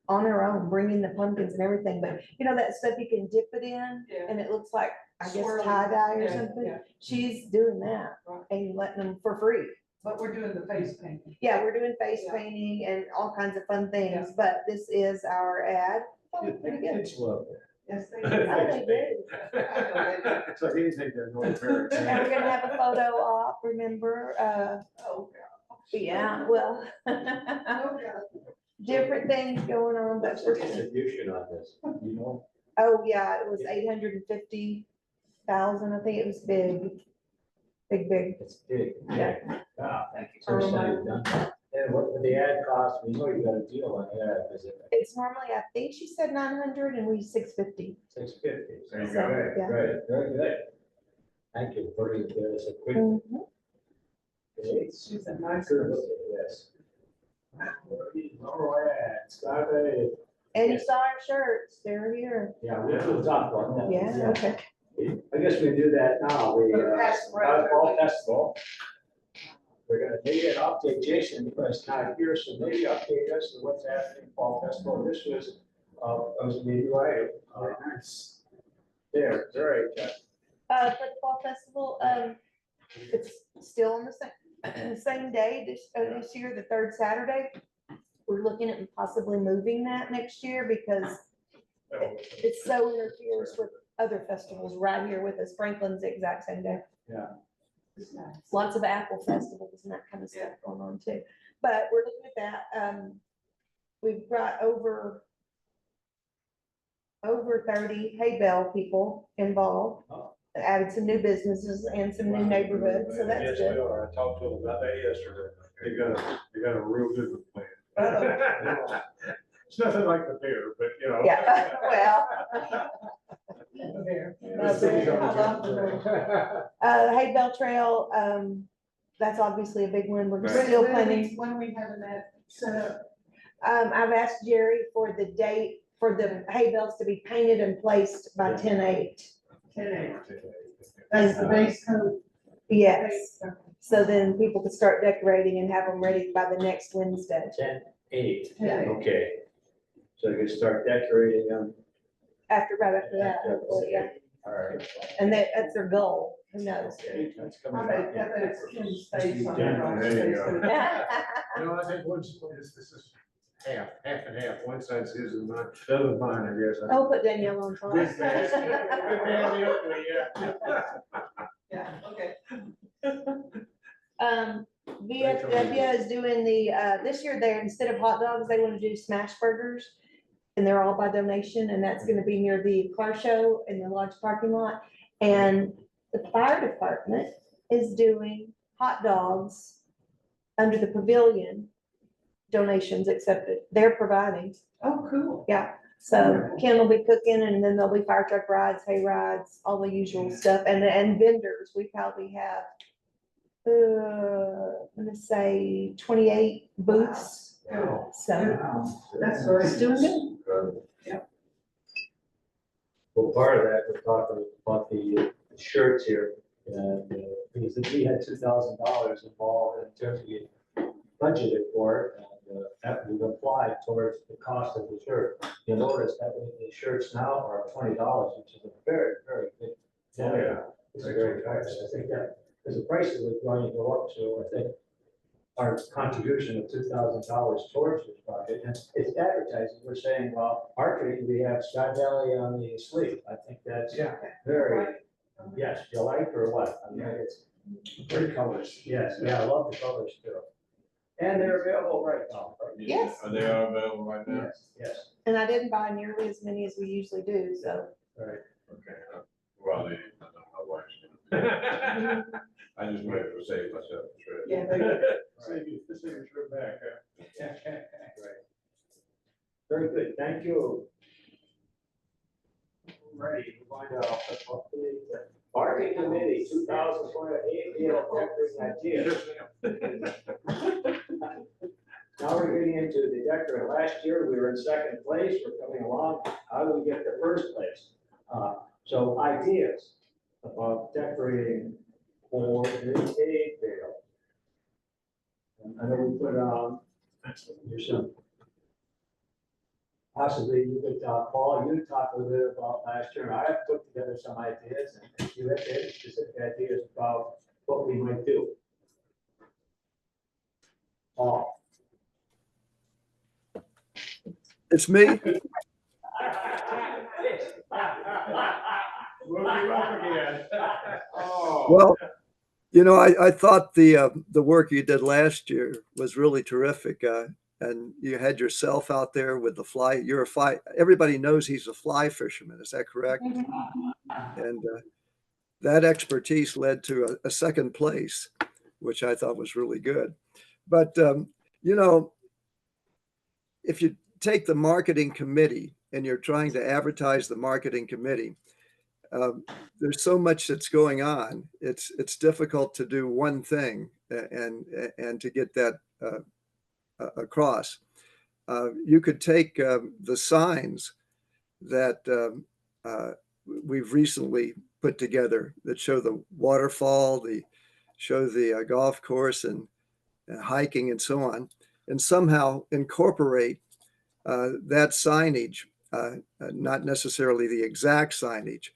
on her own, bringing the pumpkins and everything, but that stuff you can dip it in,
Yeah.
and it looks like, I guess,
Swirly.
tie dye or
Yeah,
something.
yeah.
She's doing that
Right.
and letting them for free.
But we're doing the face painting.
Yeah, we're doing face
Yeah.
painting and all kinds of fun things, but this is our ad. Oh, pretty good.
It's lovely.
Yes, they
Oh, they do.
It's like anything that North America.
And we're gonna have a photo op, remember,
Oh,
yeah, well,
God.
different things going on, but
What's the distribution on this, you know?
oh, yeah, it was 850,000, I think it was big. Big.
It's big.
Yeah.
Wow, thank you. First time you've done that. And what would the ad cost? We know you got a deal on that, is it
It's normally, I think she said 900 and we 650.
650?
There you go.
Great,
Yeah.
great, very good. Thank you for giving us a quick.
Mhm.
She's a nice
Good
girl.
look at this. Laurel ad, Skybay.
And you saw our shirts, they're here.
Yeah, we'll talk about that.
Yeah, okay.
I guess we do that now, the
Pass around.
Fall Festival. We're gonna maybe an update, Jason, because not here, so maybe update us on what's happening Fall Festival. This was, maybe right. Nice. There, very good.
For the fall festival, it's still on the same, same day this year, the third Saturday. We're looking at possibly moving that next year because it so interferes with other festivals right here with us. Franklin's the exact same day. Lots of apple festivals and that kind of stuff going on too. But we're looking at that. We've got over 30 hay bale people involved. Added some new businesses and some new neighborhoods, so that's
Yes, we
good.
are. I talked to them about that yesterday. They got a real good plan. It's nothing like the fair, but you know.
Yeah, well.
The city's on
Hay bale trail, that's obviously a big one. We're
Right.
still planning.
When are we having that set up?
I've asked Jerry for the date for the hay bales to be painted and placed by 10/8.
10 That's the base code.
Yes,
Base code.
so then people can start decorating and have them ready by the next Wednesday.
10/8,
10/8.
okay. So you can start decorating them.
Right after that, hopefully, yeah.
All right.
And that's their goal, who knows?
That's
I
coming
bet,
up.
I bet it's in space on there.
There you go.
Yeah.
You know, I think this is half and half. One side's his and mine, the other's mine, I guess.
I'll put Danielle on top.
Good man. Good man, the ugly, yeah.
Yeah, okay.
VFW is doing the, this year there, instead of hot dogs, they want to do smash burgers. And they're all by donation, and that's gonna be near the car show in the large parking lot. And the fire department is doing hot dogs under the pavilion, donations accepted. They're providing.
Oh, cool.
Yeah, so Ken will be cooking, and then there'll be fire truck rides, hay rides, all the usual stuff, and vendors. We probably have, I'm gonna say 28 booths.
Wow.
So
That's very.
it's doing good.
Well, part of that, we're talking about the shirts here, and, because we had $2,000 involved in terms of getting budgeted for it, and, that would apply towards the cost of the shirt. You'll notice that the shirts now are $20, which is a very, very good.
Oh, yeah.
It's a very nice. I think that, because the prices are going to go up, so I think our contribution of $2,000 towards this project, and it's advertising, we're saying, well, archery, we have Sky Valley on the sleeve. I think that's very, yes, you like or what? I mean, it's
Great colors.
yes, yeah, I love the colors too. And they're available right now. Right?
Yes.
Are they all available right now?
Yes, yes,
And I didn't buy nearly as many as we usually do, so.
right.
Okay, well, they, I don't know my wife's. I just wanted to save myself a trip.
Yeah,
Save you, save your trip back, huh?
Right. Very good, thank you. Ready, find out what the bargaining committee, 2028, ideas. Now we're getting into the decorating. Last year, we were in second place, we're coming along, how do we get to first place? So ideas about decorating for the hay bale. I know we put on, there's some. Possibly you could talk, Paul, you talked a little bit about last year. I have put together some ideas and you have any specific ideas about what we might do. Paul.
It's me.
We'll be up again. Oh.
Well, you know, I thought the work you did last year was really terrific. And you had yourself out there with the fly. You're a fly. Everybody knows he's a fly fisherman. Is that correct? And that expertise led to a second place, which I thought was really good. But, you know, if you take the marketing committee and you're trying to advertise the marketing committee, there's so much that's going on. It's difficult to do one thing and to get that across. You could take the signs that we've recently put together that show the waterfall, show the golf course and hiking and so on, and somehow incorporate that signage, not necessarily the exact signage,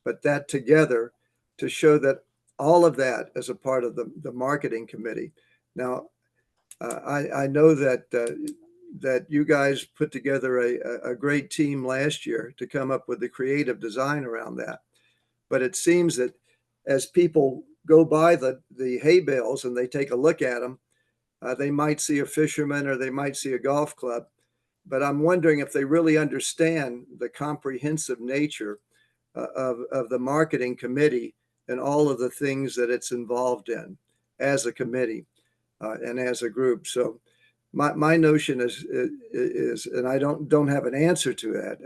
but that together to show that all of that as a part of the marketing committee. Now, I know that, that you guys put together a great team last year to come up with the creative design around that. But it seems that as people go by the hay bales and they take a look at them, they might see a fisherman or they might see a golf club. But I'm wondering if they really understand the comprehensive nature of the marketing committee and all of the things that it's involved in as a committee and as a group. So my notion is, and I don't have an answer to that.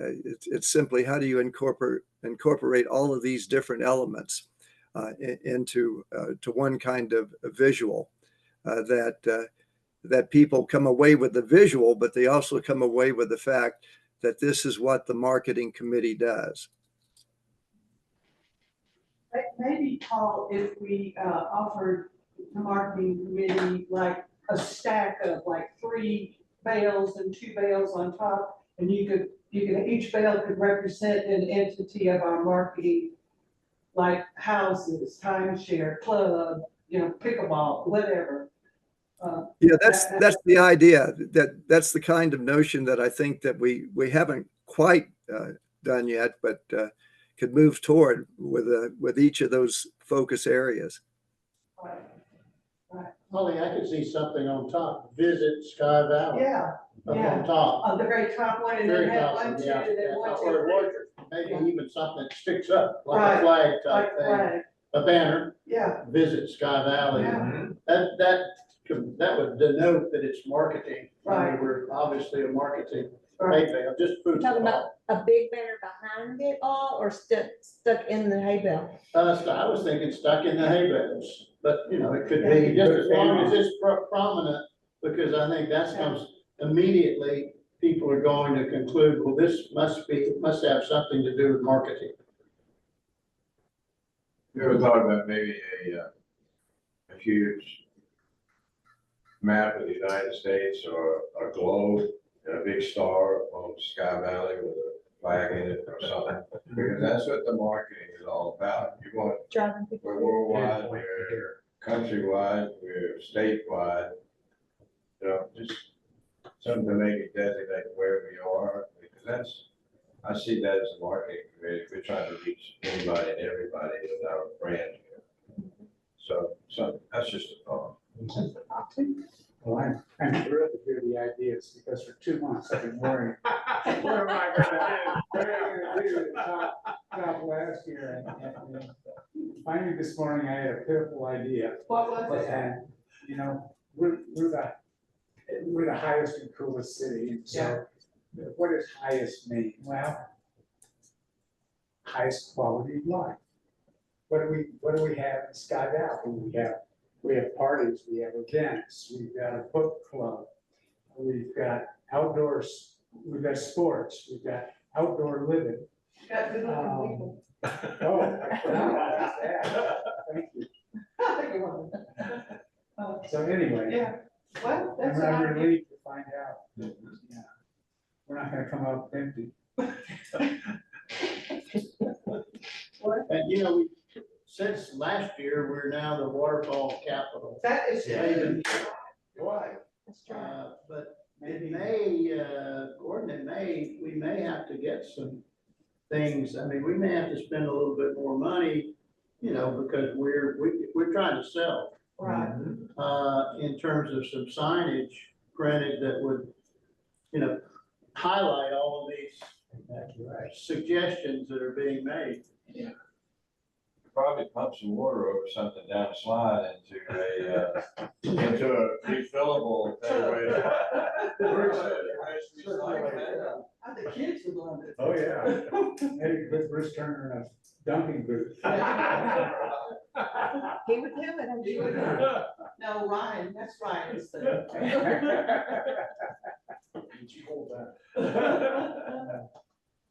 It's simply, how do you incorporate all of these different elements into to one kind of a visual that people come away with the visual, but they also come away with the fact that this is what the marketing committee does.
Maybe, Paul, if we offered the marketing committee like a stack of like 3 bales and 2 bales on top, and each bale could represent an entity of our marketing, like houses, timeshare, club, pickleball, whatever.
Yeah, that's the idea. That's the kind of notion that I think that we haven't quite done yet, but could move toward with each of those focus areas.
Right.
Holly, I could see something on top, visit Sky Valley.
Yeah,
Up
yeah.
on top.
On the very top one, and then
Very
have
top,
1, 2,
yeah,
and then
yeah.
1, 2,
Or
3.
maybe even something that sticks up, like
Right,
a flag type
Like
thing,
flag,
a banner,
yeah,
visit Sky Valley.
yeah,
That would denote that it's marketing. I mean,
Right.
we're obviously a marketing,
right.
maybe, just food.
Talking about a big banner behind it all or stuck in the hay bale?
I was thinking stuck in the hay bales, but it could be just as long as it's prominent, because I think that comes immediately, people are going to conclude, well, this must have something to do with marketing.
You ever thought about maybe a huge map of the United States or a globe and a big star on Sky Valley with a flag in it or something? Because that's what the marketing is all about. You want,
Driving people.
we're worldwide, we're countrywide, we're statewide. Just something to make it designate where we are, because I see that as a marketing committee. We're trying to reach anybody and everybody with our brand here. So that's just a thought.
Well, I'm thrilled to hear the ideas, because for 2 months I've been worrying, what am I gonna do? What am I gonna do? Top last year, and finally this morning I had a pitiful idea.
What was it?
And, we're the highest and coolest city, and so what does highest mean? Well, highest quality of life. What do we have in Sky Valley? We have parties, we have events, we've got a book club, we've got outdoors, we've got sports, we've got outdoor living.
Got good looking people.
Oh, I forgot about that. Thank you. So anyway.
Yeah, well, that's
I'm
what I mean.
relieved to find out that, we're not gonna come up empty.
And we, since last year, we're now the waterfall capital.
That is.
Why?
That's right.
But it may, Gordon, we may have to get some things. I mean, we may have to spend a little bit more money, because we're trying to sell.
Right.
In terms of some signage printed that would, highlight all of these suggestions that are being made.
Probably pump some water over something down the slide into a refillable thing.
I think kids would love it.
Oh, yeah. Maybe put Bruce Turner in a dunking booth.
He would do it, I'm sure.
No, Ryan, that's Ryan's thing.
You hold that.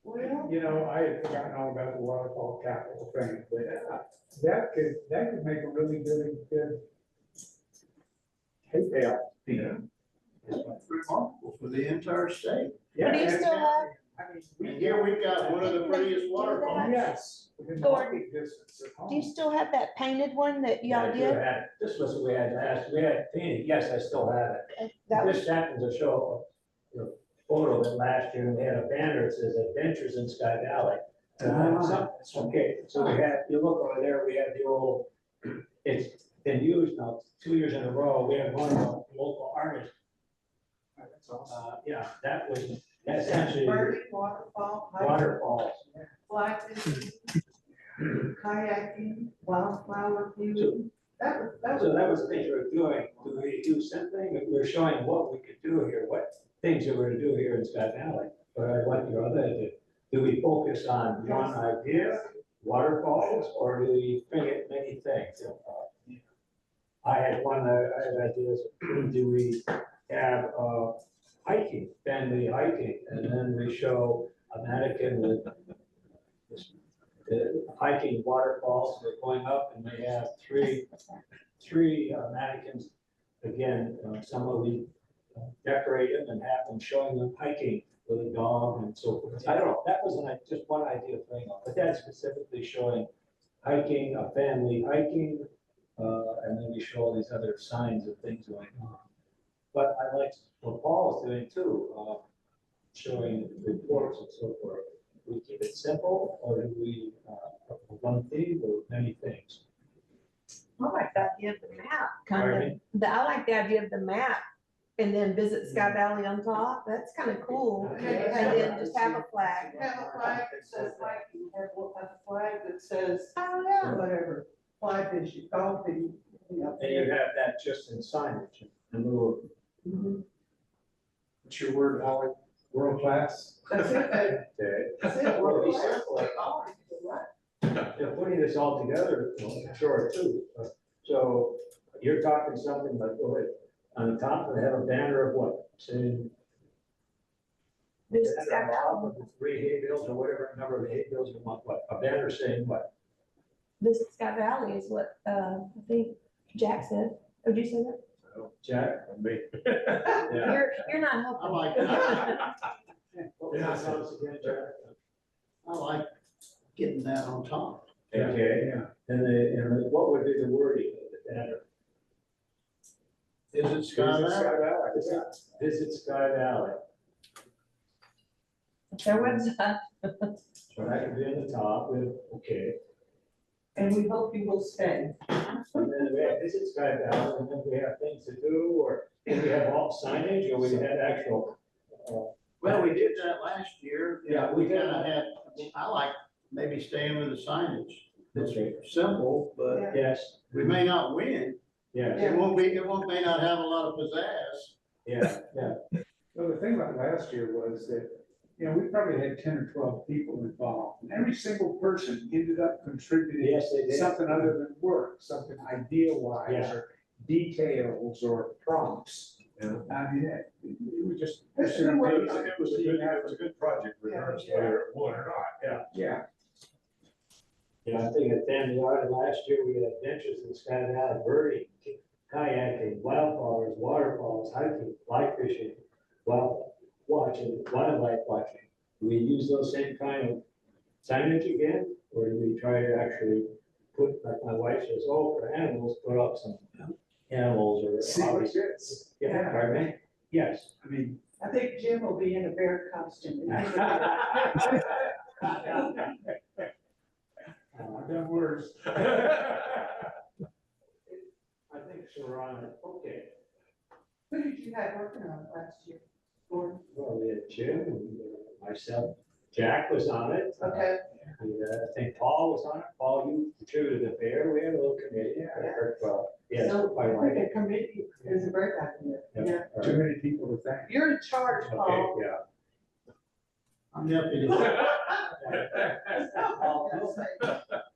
Well,
I had forgotten all about the waterfall capital thing, but that could make a really good hay bale.
It's remarkable for the entire state.
But do you still have?
And here we've got one of the prettiest waterfalls.
Yes, within
Gordon,
walking distance at
Do you
home.
still have that painted one that
Yeah, I
y'all
do
did?
have- This was what we had last, we had painted, yes, I still have it.
That was,
This happens to show a photo of it last year, and we had a banner that says Adventures in Sky Valley. Okay, so we had, you look over there, we have the old, it's been used now 2 years in a row, we have one of the local artists.
That's awesome.
Yeah, that's actually
Birding, waterfall, hiking,
waterfalls.
fly fishing, kayaking, wildflower viewing.
So that was the thing we were doing, do we do something, we were showing what we could do here, what things we were to do here in Sky Valley. But I like your other idea, do we focus on one idea, waterfalls, or do we bring it many things? I had ideas, do we have, hiking, family hiking, and then we show a mannequin with the hiking waterfalls, we're going up, and they have three mannequins. Again, some of the decorate them and have them showing them hiking with a dog and so forth. I don't know, that was just one idea thing, but that's specifically showing hiking, a family hiking, and then we show all these other signs of things going on. But I like what Paul is doing too, showing reports and so forth. We keep it simple, or do we, one thing or many things?
I like the idea of the map,
Pardon
kind of, I like the idea of the map. And then visit Sky Valley on top, that's kind of cool. And then just have a flag.
Have a flag that says hiking, have a flag that says
Oh, yeah.
whatever, fly fishing, golfing, you know.
And you have that just in signage, and little,
What's your word, Howard? World class?
That's it, that's it.
Well, be
We're
simple.
right.
putting this all together, sure too. So you're talking something like, go ahead, on the top, they have a banner of what, saying.
Visit
banner
Sky
on top
Valley.
of the 3 hay bales or whatever number of hay bales you want, what, a banner saying what?
Visit Sky Valley is what, I think Jack said. Oh, did you say that?
Jack, or me? Yeah.
You're not
I
helping.
like that.
What was that house again, Jack?
I like getting that on top.
Okay, and what would be the wording of the banner?
Is it Sky Valley?
Visit Sky Valley.
Their website.
So that could be on the top, okay.
And we hope you will stay.
And then we have visit Sky Valley, and then we have things to do, or do we have all signage, or we had actual?
Well, we did that last year.
Yeah,
We
we did.
kind of had, I like maybe staying with the signage. It's
Okay.
simple, but
Yes,
we may not win.
yes,
May not have a lot of pizzazz.
yeah.
Well, the thing about last year was that, we probably had 10 or 12 people involved. And every single person ended up contributing
Yes, they did.
something other than work, something idea-wise
Yeah.
or details or prompts.
Yeah.
I mean, it was just.
It was a good project, regardless of whether it won or not, yeah.
Yeah.
Yeah, I think at Family Art last year, we had adventures in Sky Valley, birding, kayaking, wildflowers, waterfalls, hiking, fly fishing, wildlife watching. Do we use those same kind of signage again, or do we try to actually put, like my wife says, for animals, put up some animals or.
See what fits.
Yeah, pardon me? Yes.
I mean,
I think Jim will be in a bear costume.
I've done worse.
I think so, Ron, okay.
Who did you have working on it last year? Gordon?
Well, we had Jim, and myself, Jack was on it.
Okay.
I think Paul was on it. Paul, you contributed a fair. We had a little committee. Yes.
So
I
I
like
think
it.
a committee is a great idea. Yeah.
All
Too
right.
many people to thank.
You're in charge,
Okay,
Paul.
yeah.
I'm happy to,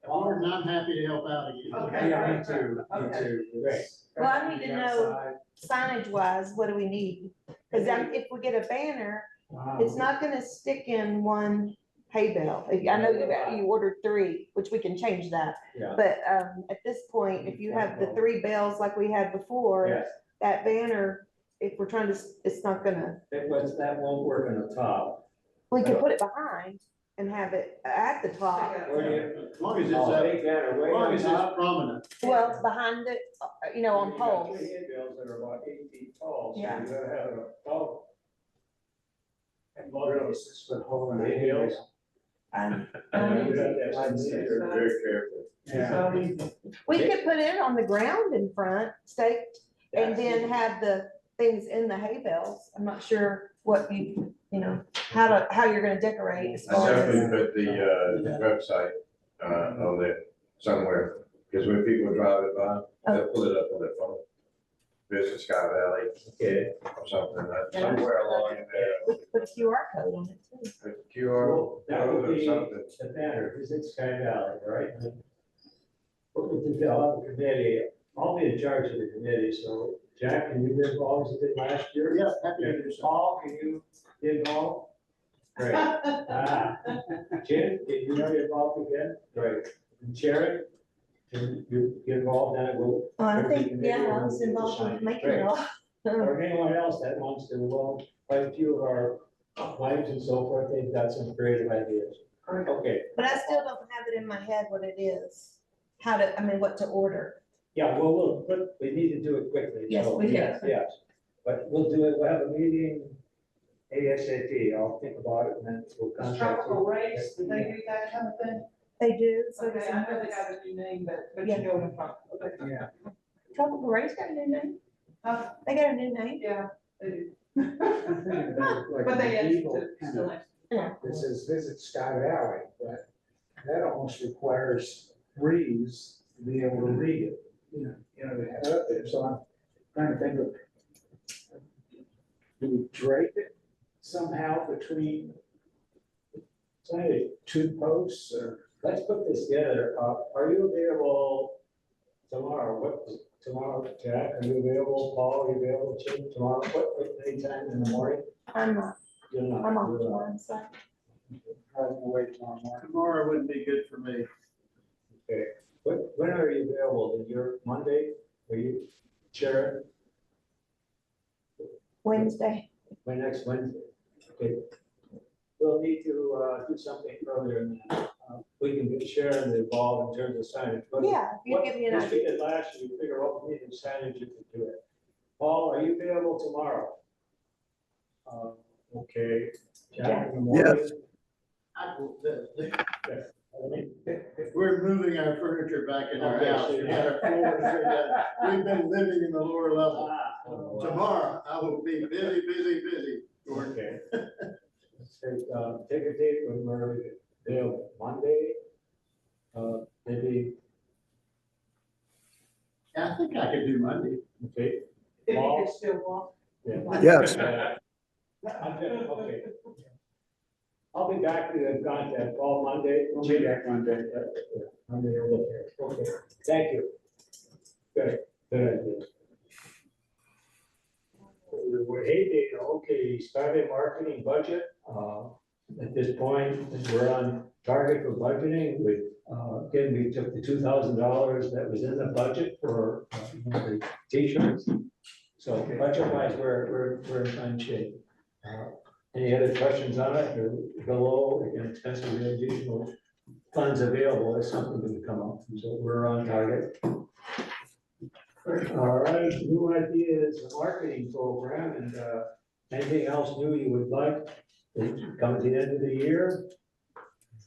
Gordon, I'm happy to help out again.
Okay.
Yeah, me too, me
Okay.
too.
Great.
Well, I need to know-
Outside.
Signage wise, what do we need? Because if we get a banner, it's not gonna stick in one hay bale. I know you ordered 3, which we can change that.
Yeah.
But at this point, if you have the 3 bales like we had before,
Yes.
that banner, if we're trying to, it's not gonna,
That won't work on the top.
we could put it behind. and have it at the top.
Where do you?
As long as it's,
Oh,
as
big banner way
long
on
as it's
top.
prominent.
Well, it's behind it, you know, on
You got
poles.
three handbills that are about 8 feet tall, so you
Yeah.
gotta have a tall.
And motorists would hold on.
Handbills.
Um,
They're very careful.
Yeah.
We could put it on the ground in front, staked, and then have the things in the hay bales. I'm not sure what you know, how you're gonna decorate as
I
far
definitely
as.
put the website, on there somewhere, because when people drive it by, they'll pull it up on their phone. Visit Sky Valley,
Okay.
or something, somewhere along in there,
Put a QR code on it too.
put QR
Well, that would
code or
be
something.
the banner, visit Sky Valley, right? What would you tell the committee? I'll be in charge of the committee, so Jack, can you be involved as you did last year?
Yeah, happy to do so.
Paul, can you get involved? Great. Jim, can you get involved again? Great. And Sharon, can you get involved, then we'll.
Well, I think, yeah, I was involved in making it all.
Or anyone else that wants to, well, quite a few of our wives and so forth, they've got some creative ideas. Okay,
But I still don't have it in my head what it is, what to order.
yeah, well, we need to do it quickly.
Yes,
so
we do.
Yes, but we'll do it, we'll have a meeting ASAP, I'll think about it and then we'll contact
Tropical
you.
race, do they do that kind of thing?
They do, so
Okay,
does
I know they got a new name, but
Yeah.
you know what I'm talking about.
Yeah.
Tropical Race got a new name?
Huh?
They got a new name?
Yeah, they do.
I'm thinking about like
But they
a
asked
medieval
to
kind
still
of-
ask.
It says visit Sky Valley, but that almost requires trees to be able to read it, to have it up there, so I'm trying to think of. Do we drape it somehow between, say, two posts or?
Let's put this together, are you available tomorrow, Jack, are you available, Paul, are you available, Jim, tomorrow, anytime in the morning?
I'm not,
You're not.
I'm off
You're not.
tomorrow, so.
Probably wait tomorrow morning.
Tomorrow wouldn't be good for me.
Okay, when are you available, is your Monday, are you, Sharon,
Wednesday.
my next Wednesday? Okay. We'll need to, do something earlier than that, we can get Sharon involved in terms of signage. but
Yeah, if you
what-
give me an
what we
idea.
did last year, you figure out what we need in signage, you can do it. Paul, are you available tomorrow? Okay. Jack, in the morning?
Yes.
We're moving our furniture back in our
Okay,
house.
so
We had our floors, we've been living in the lower level. Tomorrow, I will be busy, Gordon.
Okay. Let's take a date when we're available, Monday, maybe,
I think I could do Monday.
okay.
If you
Paul?
could still walk.
Yeah.
Yes.
I'm good, okay. I'll be back to contact Paul Monday.
We'll be back Monday.
Monday, I'll look here. Okay, thank you. Good, good idea. Hey, Dana, okay, started marketing budget, at this point, we're on target for budgeting, again, we took the $2,000 that was in the budget for the t-shirts. So budget wise, we're in fine shape. Any other questions on it, or below, again, expensive additional funds available, is something that would come up, so we're on target. All right, new ideas, the marketing program, and anything else new you would like to come at the end of the year?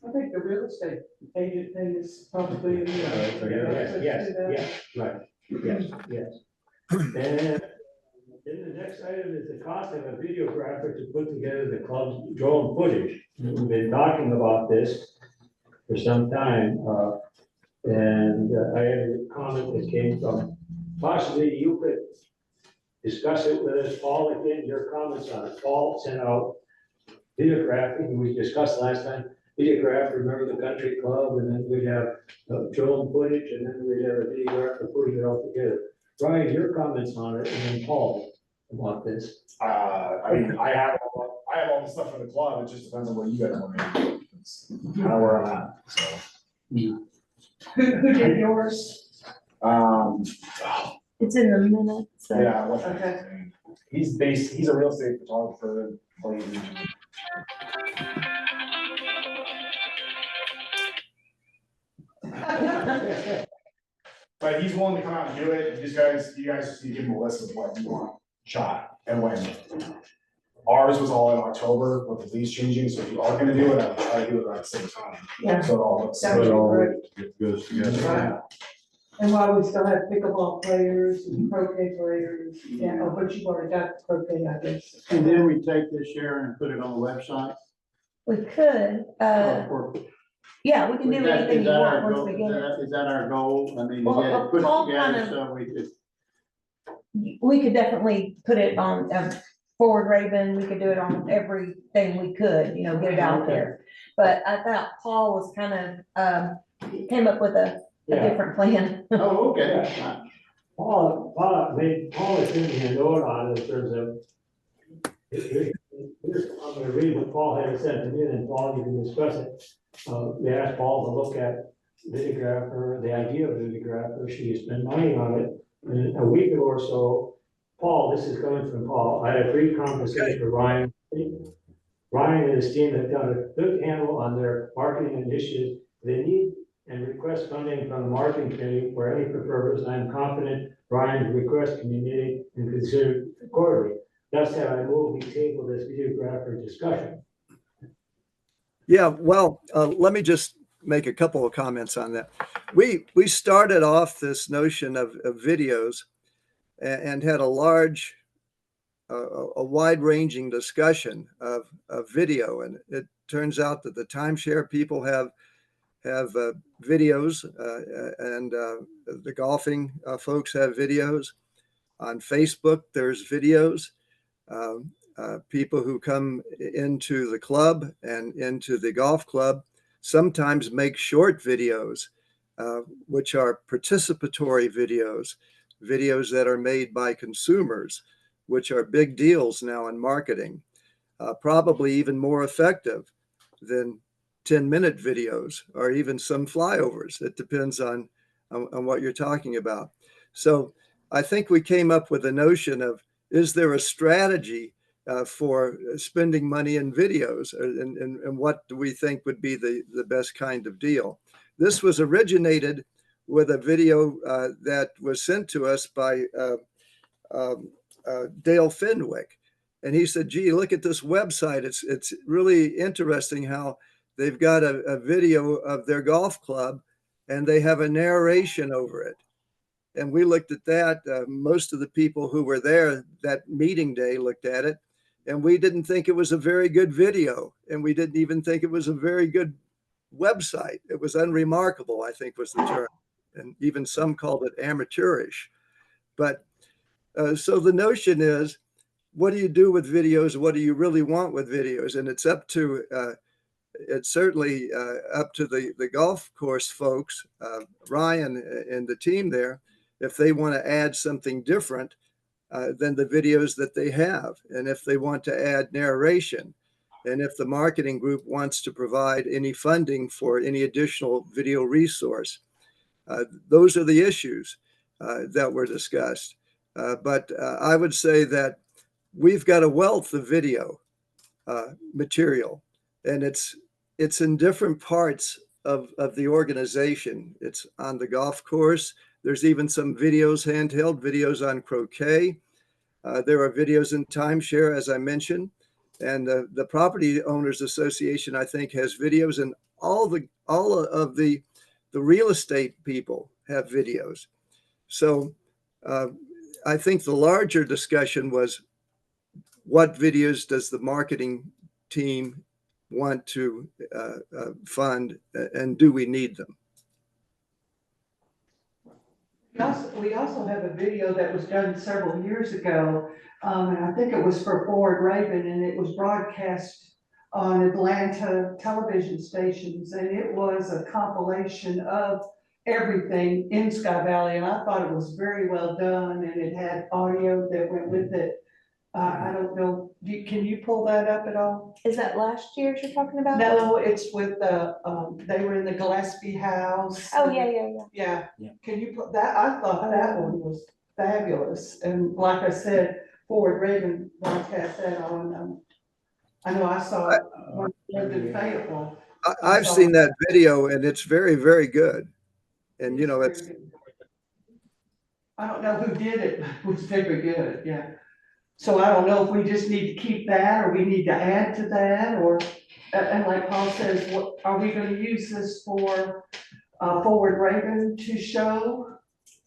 I think the real estate agent thing is probably.
Yes, right, yes. And then the next item is the cost of a videographer to put together the club's drone footage. We've been talking about this for some time, and I had a comment that came from, possibly you could discuss it with us, Paul, again, your comments on it. Paul sent out videographing, we discussed last time, videograph, remember the country club, and then we'd have drone footage, and then we'd have a videographer putting it all together. Brian, your comments on it, and then Paul about this.
I mean, I have all the stuff for the club, it just depends on what you guys want to do. It's kind of where I'm at, so.
Who did yours?
It's in the minutes, so.
Yeah,
Okay.
he's he's a real estate photographer. But he's willing to come out and do it, you guys just need to give him a list of what you want shot and when. Ours was all in October with the lease changing, so if you are gonna do it, I would try to do it around the same time.
Yeah.
So it all looks.
That would be
But all
great.
it goes together.
Right. And while we still have pickleball players and croquet players, yeah, oh, but you've already got croquet, I guess.
And then we take this share and put it on the website.
We could,
Or-
yeah, we can do
Is that-
anything
is
you
that
want
our
once
goal?
we get it.
Is that our goal? I mean, to
Well,
get it put
Paul
together
kind of-
so we could.
We could definitely put it on, Forward Raven, we could do it on everything we could, you know, get it out there. But I thought Paul was kind of, came up with a
Yeah.
different plan.
Oh, okay.
Paul is giving me a note on it, there's I'm gonna read what Paul had sent to me, and then Paul, you can discuss it. They asked Paul to look at Videographer, the idea of Videographer, she spent money on it. In a week ago or so, Paul, this is coming from Paul, I had a brief conversation with Ryan. Ryan and his team have done a good handle on their marketing initiatives. They need and request funding from the marketing committee for any purpose. I am confident Ryan's request can be made and considered accordingly. Thus have I moved we table this Videographer discussion.
Yeah, well, let me just make a couple of comments on that. We started off this notion of videos and had a large, a wide-ranging discussion of video, and it turns out that the timeshare people have videos, and the golfing folks have videos. On Facebook, there's videos. People who come into the club and into the golf club sometimes make short videos, which are participatory videos that are made by consumers, which are big deals now in marketing, probably even more effective than 10-minute videos or even some flyovers. It depends on what you're talking about. So I think we came up with a notion of, is there a strategy for spending money in videos, and what do we think would be the best kind of deal? This was originated with a video that was sent to us by Dale Fenwick. And he said, gee, look at this website. It's really interesting how they've got a video of their golf club and they have a narration over it. And we looked at that. Most of the people who were there that meeting day looked at it, and we didn't think it was a very good video. And we didn't even think it was a very good website. It was unremarkable, I think was the term. And even some called it amateurish. But so the notion is, what do you do with videos? What do you really want with videos? And it's up to, it's certainly up to the golf course folks, Ryan and the team there, if they want to add something different than the videos that they have. And if they want to add narration, and if the marketing group wants to provide any funding for any additional video resource. Those are the issues that were discussed. But I would say that we've got a wealth of video material, and it's in different parts of the organization. It's on the golf course. There's even some videos, handheld videos on croquet. There are videos in timeshare, as I mentioned, and the Property Owners Association, I think, has videos, and all of the real estate people have videos. So I think the larger discussion was, what videos does the marketing team want to fund, and do we need them?
We also have a video that was done several years ago, and I think it was for Forward Raven, and it was broadcast on Atlanta television stations, and it was a compilation of everything in Sky Valley, and I thought it was very well done, and it had audio that went with it. I don't know, can you pull that up at all?
Is that last year's you're talking about?
No, it's with they were in the Gillespie house.
Oh, yeah.
Yeah, can you put that, I thought that one was fabulous, and like I said, Forward Raven broadcast that on, I know I saw it when I lived in Fayetteville.
I've seen that video, and it's very, very good. And, you know, it's,
I don't know who did it, but it was very good, yeah. So I don't know if we just need to keep that, or we need to add to that, or, and like Paul says, what, are we gonna use this for, Forward Reagan to show?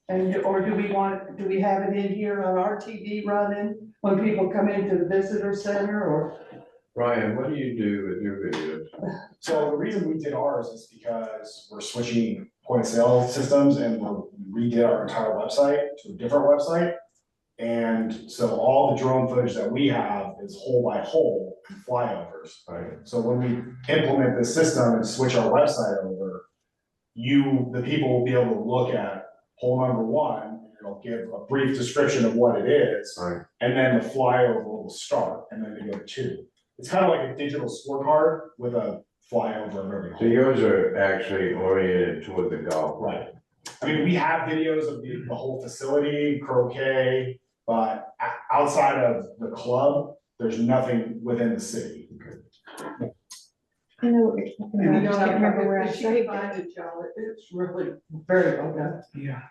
And, or do we have it in here on our TV running when people come into the visitor center, or?
Ryan, what do you do with your videos?
So the reason we did ours is because we're switching point of sale systems and we redid our entire website to a different website. And so all the drone footage that we have is hole by hole and flyovers.
Right.
So when we implement this system and switch our website over, the people will be able to look at hole number one, and it'll give a brief description of what it is.
Right.
And then the flyover will start, and then they go to two. It's kind of like a digital scorecard with a flyover of every
So
hole.
yours are actually oriented toward the golf.
Right. I mean, we have videos of the whole facility, croquet, but outside of the club, there's nothing within the city.
I know what you're talking
We
about, I
don't
just
have,
can't remember where I
if she
saved
can
it.
find it, y'all, it's really very well done.
Yeah.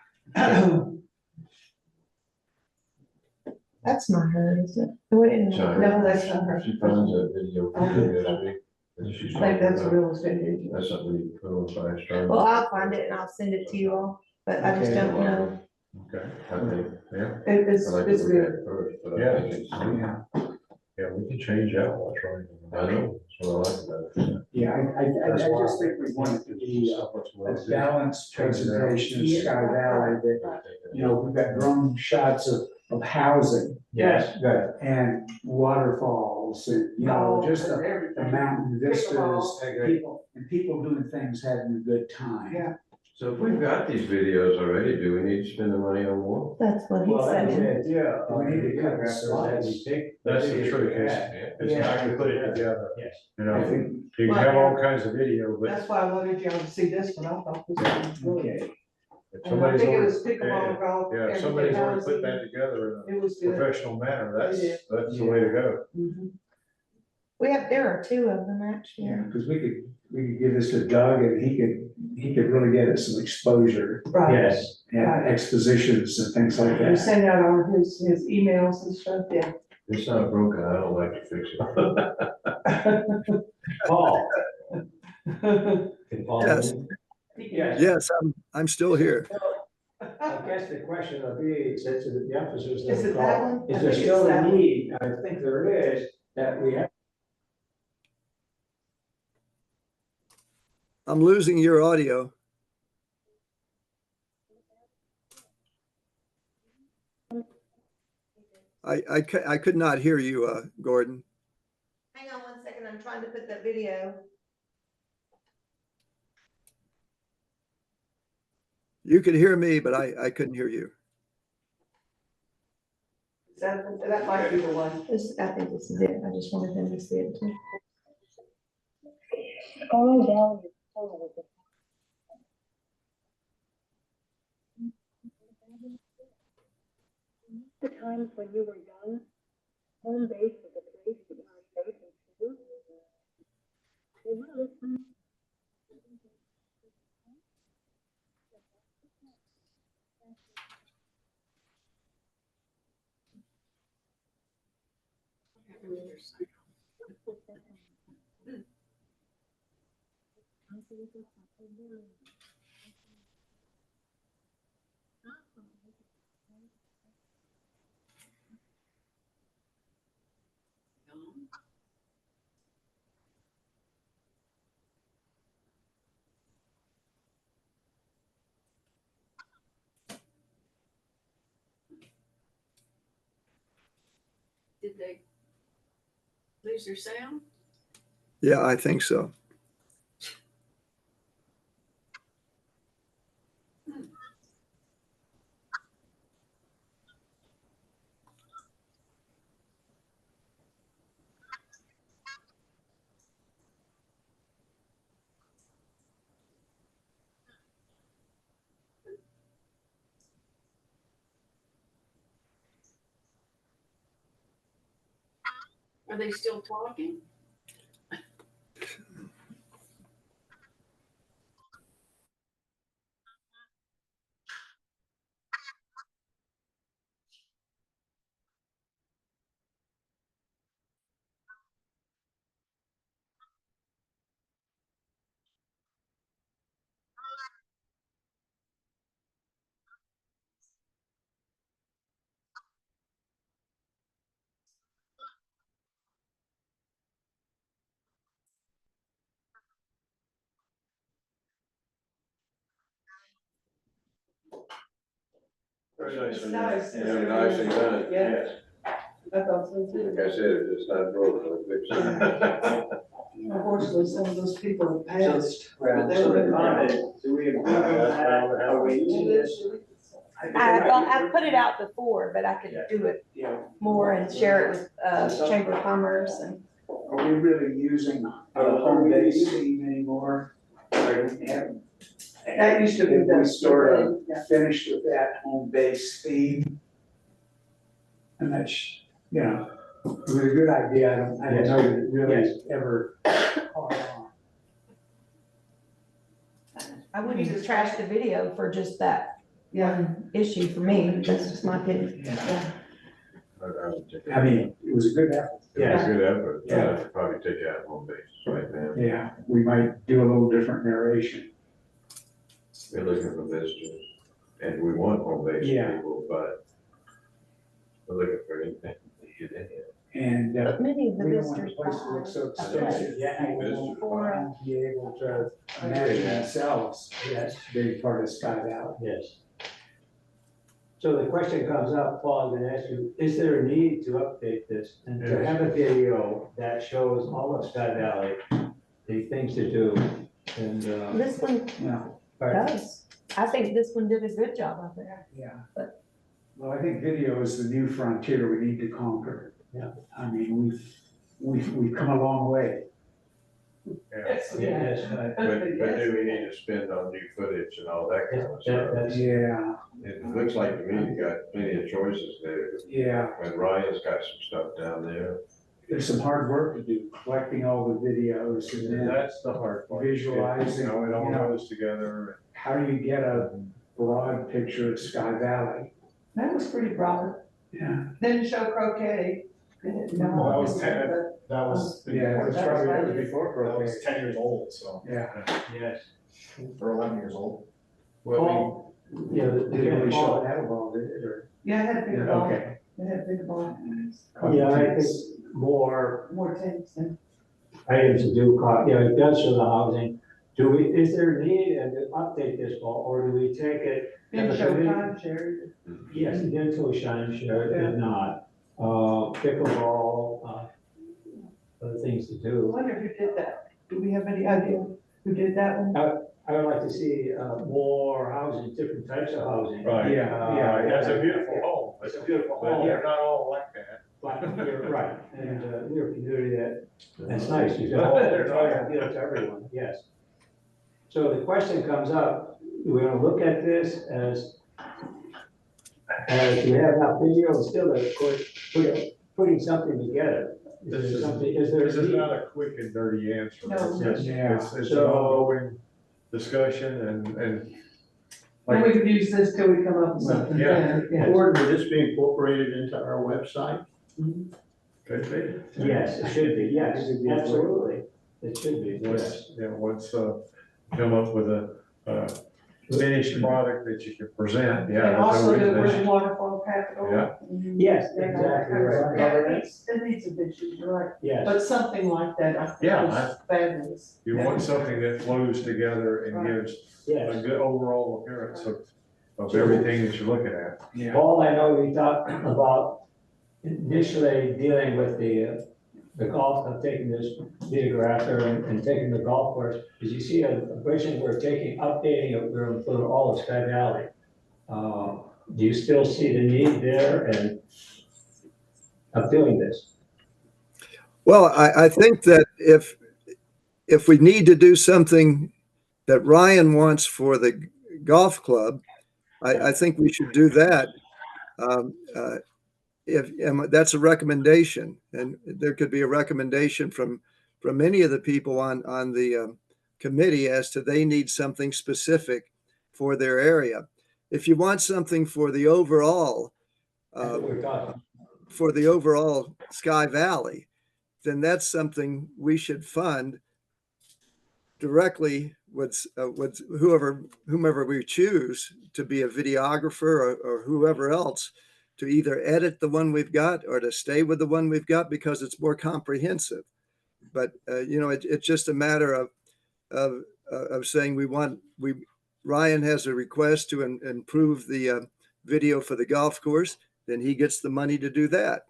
That's not her, is it? What in
Sorry.
No, that's not her.
She finds that video
I think so.
yesterday. and she's
I think that's a
talking
real estate agent.
about- That's something you put on fire strong.
Well, I'll find it and I'll send it to you all, but I just
Okay.
don't know.
Okay,
I think, yeah.
It's,
I like to
it's
look
good.
at it first, but
Yeah.
I think it's,
yeah, we can change out what's right.
I know, that's what I like about it.
Yeah, I just think we want it to be a balanced presentation of Sky Valley that, you know, we've got drone shots of housing.
Yes.
That, and waterfalls and, you know, just the mountain vistas, people doing things, having a good time.
Yeah.
So if we've got these videos already, do we need to spend the money on more?
That's what he
Well, that's
said.
it, yeah.
We need to cut the slides.
That's the trick, is how you put it together,
Yes.
you
I
know,
think,
you can have all kinds of video, but
That's why I wanted y'all to see this one, I thought this was really good.
okay,
if
And I
somebody's
think it
already,
was pickleball, golf.
yeah, if
everything
somebody's already
housing.
put that together in
It was
a
good.
professional manner,
They did.
that's the way to go.
Mhm.
There are two of them actually.
yeah, because we could give this to Doug and he could really get us some exposure
Right.
Yes.
and expositions and things like
We
that.
send out all his emails and stuff, yeah.
It's not broken, I don't like to fix it.
Paul. Can Paul
Yes.
in? Yes.
yes, I'm still here.
I guess the question will be, since the emphasis
Is
of
it
the
that
call,
one?
is
I
there
think
still
it's
a
that one.
need? I think there is, that we have.
I'm losing your audio. I could not hear you, Gordon.
Hang on one second, I'm trying to put that video.
You could hear me, but I couldn't hear you.
That might be the one.
I think this is it. I just wanted them to see it too.
The times when you were young, home base was a place that you were safe and secure. They were listening.
Did they lose their sound?
Yeah, I think so.
Are they still talking?
Very nice.
It's nice.
Very nicely done,
Yeah.
yes.
I thought so too.
Like I said, if it's not broken, we'll fix it.
Unfortunately, some of those people have passed.
Well,
They
so
were
the
in-
comment, do we agree with that? Are we using this?
I put it out before, but I could do it
Yeah.
more and share it with, Chamber of Commerce and.
Are we really using our home base theme anymore?
That used to be the.
We sort of
Yeah.
finished with that home base theme. And that's, you know, it was a good idea. I don't know that it really ever caught on.
I wouldn't just trash the video for just that
Yeah.
one issue for me, that's just my opinion.
I would take it.
I mean, it was a good effort.
It was a good effort,
Yeah.
I'd probably take it out home base right now.
Yeah, we might do a little different narration.
We're looking for visitors, and we want home base
Yeah.
people, but we're looking for anything to get in here.
And
But many of the
we don't want the
visitors
place to look so
buy a
expensive.
place
People
for,
won't be able to imagine themselves
Yes,
being part of Sky Valley.
yes. So the question comes up, Paul, I'm gonna ask you, is there a need to update this and to
Yes.
have a video that shows all of Sky Valley, the things to do and,
this one
Yeah,
does. I think this one did a good job of it.
yeah.
But-
Well, I think video is the new frontier we need to conquer.
Yeah.
I mean, we've come a long way.
Yes,
yes,
But do we need to spend on new footage and all that kind of stuff?
that's,
Yeah,
It looks like to me you got plenty of choices there.
yeah.
When Ryan's got some stuff down there.
There's some hard work to do, collecting all the videos and then
That's the hard part.
Visualizing,
You know, it all
you know.
goes together.
how do you get a broad picture of Sky Valley?
That was pretty broad.
Yeah.
Didn't show croquet. Didn't know.
Well, that was 10. That was.
Yeah,
It's probably that was before
That
Croquet.
was 10 years old, so,
Yeah.
yes.
or 11 years old.
Paul, yeah,
Did it really show that ball, did it, or?
Yeah, it had a bigger ball.
Okay.
It had a bigger ball.
Yeah, I think more
More tense and.
items to do, it does show the housing. Is there a need and to update this, Paul, or do we take it?
Didn't
as a
show
committee?
time shared.
Yes, it did to a shine, sure, it did not. Pickleball, other things to
I
do.
wonder who did that. Do we have any idea who did that one?
I would like to see, more housing, different types of housing.
Right.
Yeah,
That's a beautiful home.
It's a beautiful
But
home.
they're not all like that.
But you're right, and, we're a community that's nice, you know, they're trying to appeal to everyone, yes. So the question comes up, we're gonna look at this as we have now video, and still, of course, putting something together. Is there something, is there?
This is not a quick and dirty answer.
No.
Yeah.
It's an
So-
ongoing discussion and.
And we could use this till we come up with something.
Yeah.
Yeah.
Or
would this be incorporated into our website?
Could be.
yes, it should be, yes, absolutely, it should be, yes.
Once, come up with a, finished product that you can present, yeah.
And
there's no
also
reason
the
they
word
should-
waterfall capital.
Yeah.
Yes, exactly right.
Yeah, it needs a vision, you're right.
Yes,
But something like that, I think
Yeah,
is fabulous.
You want something that flows together and
Right.
gives a
yes.
good overall appearance of everything that you're looking at.
Yeah.
Paul, I know we talked about initially dealing with the golf, of taking this videographer and taking the golf course. As you see a vision, we're updating it, we're including all of Sky Valley. Do you still see the need there and of doing this?
Well, I think that if we need to do something that Ryan wants for the golf club, I think we should do that. And that's a recommendation, and there could be a recommendation from many of the people on the committee as to they need something specific for their area. If you want something for the overall,
That's what we're talking.
for the overall Sky Valley, then that's something we should fund directly with whomever we choose to be a videographer or whoever else, to either edit the one we've got or to stay with the one we've got because it's more comprehensive. But it's just a matter of saying Ryan has a request to improve the video for the golf course, then he gets the money to do that.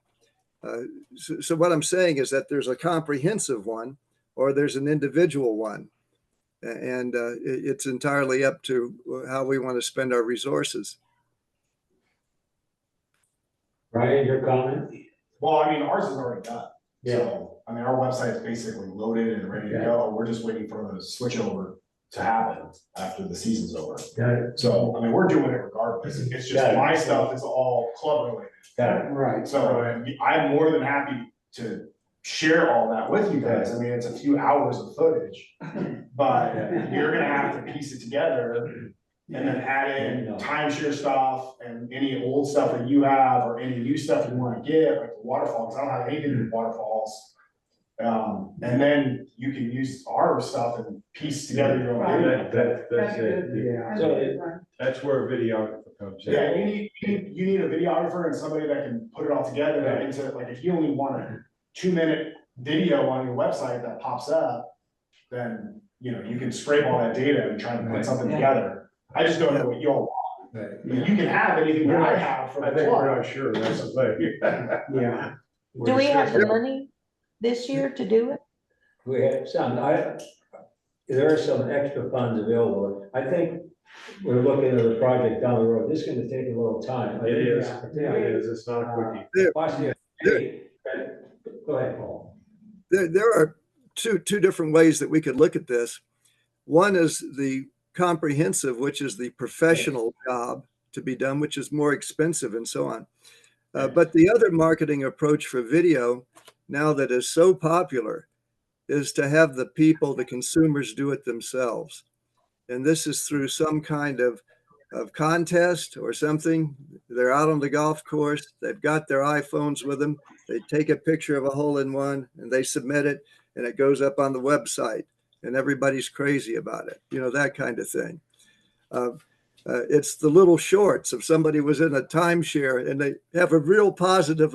So what I'm saying is that there's a comprehensive one or there's an individual one. And it's entirely up to how we want to spend our resources.
Ryan, your comment?
Well, I mean, ours is already done.
Yeah.
So, I mean, our website is basically loaded and ready to go. We're just waiting for the switch over to happen after the season's over.
Got it.
So, I mean, we're doing it regardless. It's just
Got it.
my stuff is all club related.
Got it.
Right.
So I'm more than happy to share all that with you guys. I mean, it's a few hours of footage, but you're gonna have to piece it together and then add in timeshare stuff and any old stuff that you have or any new stuff you wanna get, like the waterfalls. I don't have anything with waterfalls. And then you can use our stuff and piece together your own video.
That's it.
Yeah.
So
That's where a videographer comes in.
Yeah, you need a videographer and somebody that can put it all together into, like, if you only want a 2-minute video on your website that pops up, then, you know, you can scrape all that data and try to put something together. I just don't know what you all want.
Right.
You can have anything that I have from
I
the
think we're
club.
not sure, that's the thing.
Yeah.
Do we have the money this year to do it?
We have some, there are some extra funds available. I think we're looking at a project down the road. This is gonna take a little time.
It is, it's not a quickie.
Possibly, go ahead, Paul.
There are two different ways that we could look at this. One is the comprehensive, which is the professional job to be done, which is more expensive and so on. But the other marketing approach for video now that is so popular is to have the people, the consumers, do it themselves. And this is through some kind of contest or something. They're out on the golf course, they've got their iPhones with them, they take a picture of a hole-in-one and they submit it and it goes up on the website and everybody's crazy about it, you know, that kind of thing. It's the little shorts. If somebody was in a timeshare and they have a real positive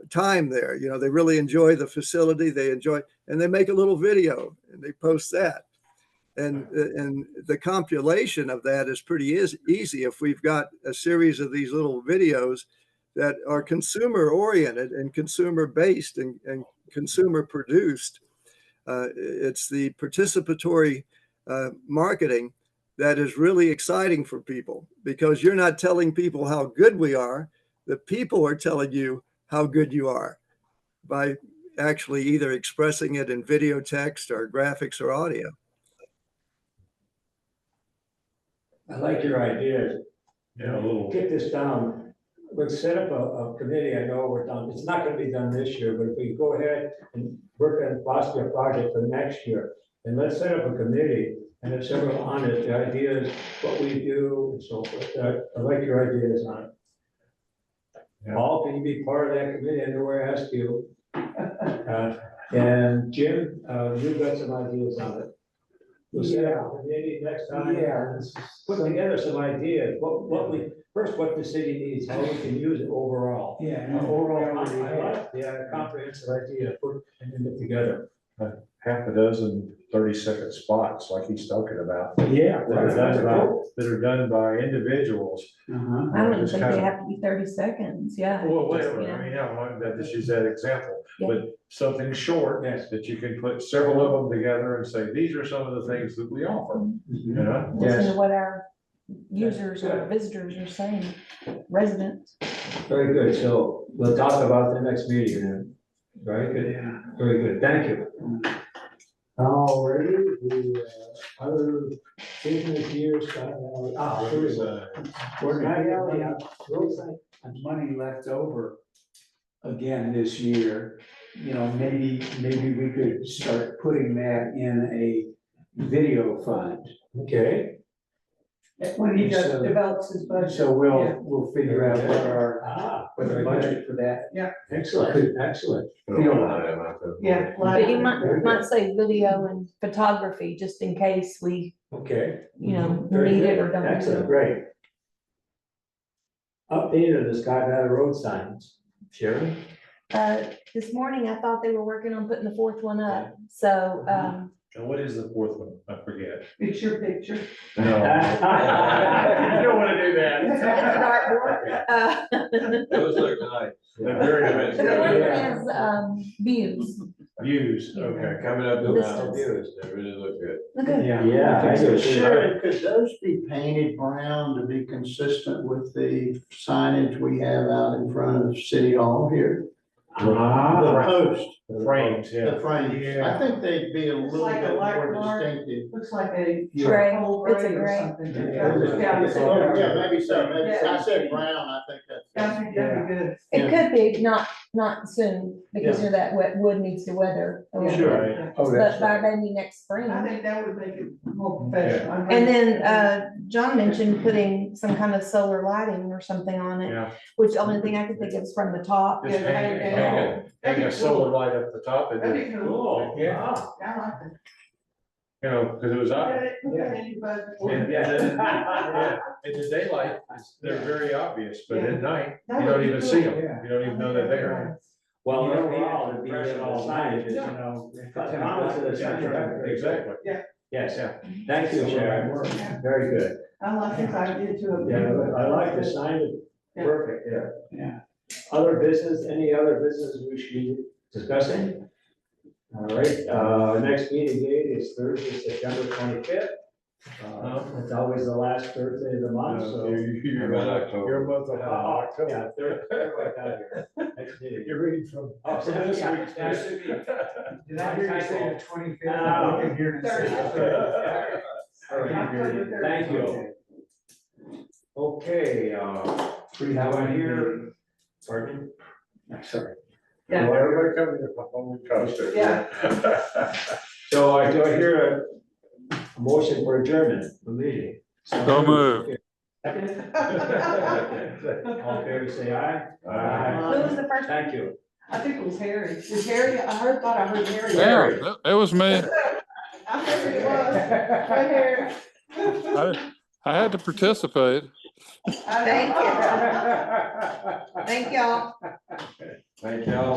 time there, you know, they really enjoy the facility, and they make a little video and they post that. And the compilation of that is pretty easy if we've got a series of these little videos that are consumer oriented and consumer based and consumer produced. It's the participatory marketing that is really exciting for people, because you're not telling people how good we are. The people are telling you how good you are by actually either expressing it in video, text, or graphics or audio.
I like your idea.
Yeah, a little.
Get this down. Let's set up a committee. I know we're done. It's not gonna be done this year, but if we go ahead and work on possibly a project for next year, and let's set up a committee and have several on it, the ideas, what we do and so forth. I like your ideas on it.
Yeah.
Paul, can you be part of that committee? I know where I asked you. And Jim, you've got some ideas on it. We'll set up a committee next time.
Yeah.
Put together some ideas, what the city needs, how we can use it overall.
Yeah.
Overall, I like the comprehensive idea, putting it together.
Half a dozen 30-second spots like he's talking about.
Yeah.
That are done by individuals.
Uh-huh.
I don't
Just
think they
kinda-
have to be 30 seconds, yeah.
Well,
Just,
whatever,
you know.
I mean, yeah, just use that example,
Yeah.
but something short that you can put several of them together and say, these are some of the things that we offer, you know?
Listen to what our users or visitors are saying, residents.
Very good, so we'll talk about the next meeting then. Very good, very good, thank you. Alrighty, the other business years, here we go.
We're not having money left over again this year. You know, maybe we could start putting that in a video fund.
Okay.
When he just develops his budget.
So we'll figure out what the
Very
budget for that.
Excellent, excellent.
Yeah.
But you might say video and photography, just in case we,
Okay.
you know,
Very
need it
good.
or don't need
Excellent,
it.
great. Update of the Sky Valley road signs, Sharon?
This morning, I thought they were working on putting the fourth one up, so,
And what is the fourth one? I forget.
It's your picture.
No. You don't wanna do that.
It's a dartboard.
Those look nice.
They're very
The
nice.
one is, views.
Views, okay.
Coming up the
Distance.
mountain views, they really look good.
Okay.
Yeah, I do too.
Sharon, could those be painted brown to be consistent with the signage we have out in front of City Hall here? The post,
The frames,
the
yeah.
frames, I think they'd be a
It's
little
like a
bit
light
more
dark.
distinctive.
Looks like a.
Gray.
charcoal
It's a
or
gray.
something.
Yeah.
Oh, yeah, maybe so, I said brown, I think
I
that's.
think that'd be good.
It could be, not soon, because you know that wet wood needs to weather a little
Sure.
bit.
Oh,
But
that's
by
right.
maybe next spring.
I think that would make it more professional.
And then, John mentioned putting some kind of solar lighting or something on it,
Yeah.
which the only thing I could think of is from the top.
Just hang a solar light up the top and,
That'd be cool.
yeah,
I like it.
you know, because it was up.
Put that in your budget.
And, yeah, in the daylight, they're very obvious, but at night, you
That would
don't
be
even
cool.
see them. You don't even know they're there.
Well, overall, it'd be lit all night, you know. Comments to the center.
Exactly.
Yes,
Yeah.
thank you, Sharon. Very good.
I like his idea too.
Yeah, I like the sign,
Yeah.
perfect, yeah.
Yeah.
Other business, any other business we should be discussing? All right, next meeting date is Thursday, September 25th. It's always the last Thursday of the month, so.
You're
About October.
You're a month ahead of October.
Yeah, Thursday. Next meeting.
You're reading from.
Oh,
from this
yeah,
week's.
yeah, it should be.
Did I hear you say the 25th?
No.
I'm looking here and
Thursday.
say-
All right, thank you. Okay, now I hear, pardon?
Sorry.
Yeah.
Well, everybody come to the home coaster.
Yeah.
So I do I hear a motion for adjournment, the meeting?
So moved.
Second? All in favor, say aye.
Who was the first?
Thank you.
I think it was Harry. Was Harry, thought I heard Harry.
Yeah, it was me.
I figured it was. Right here.
I had to participate.
Thank you. Thank y'all.
Thank y'all.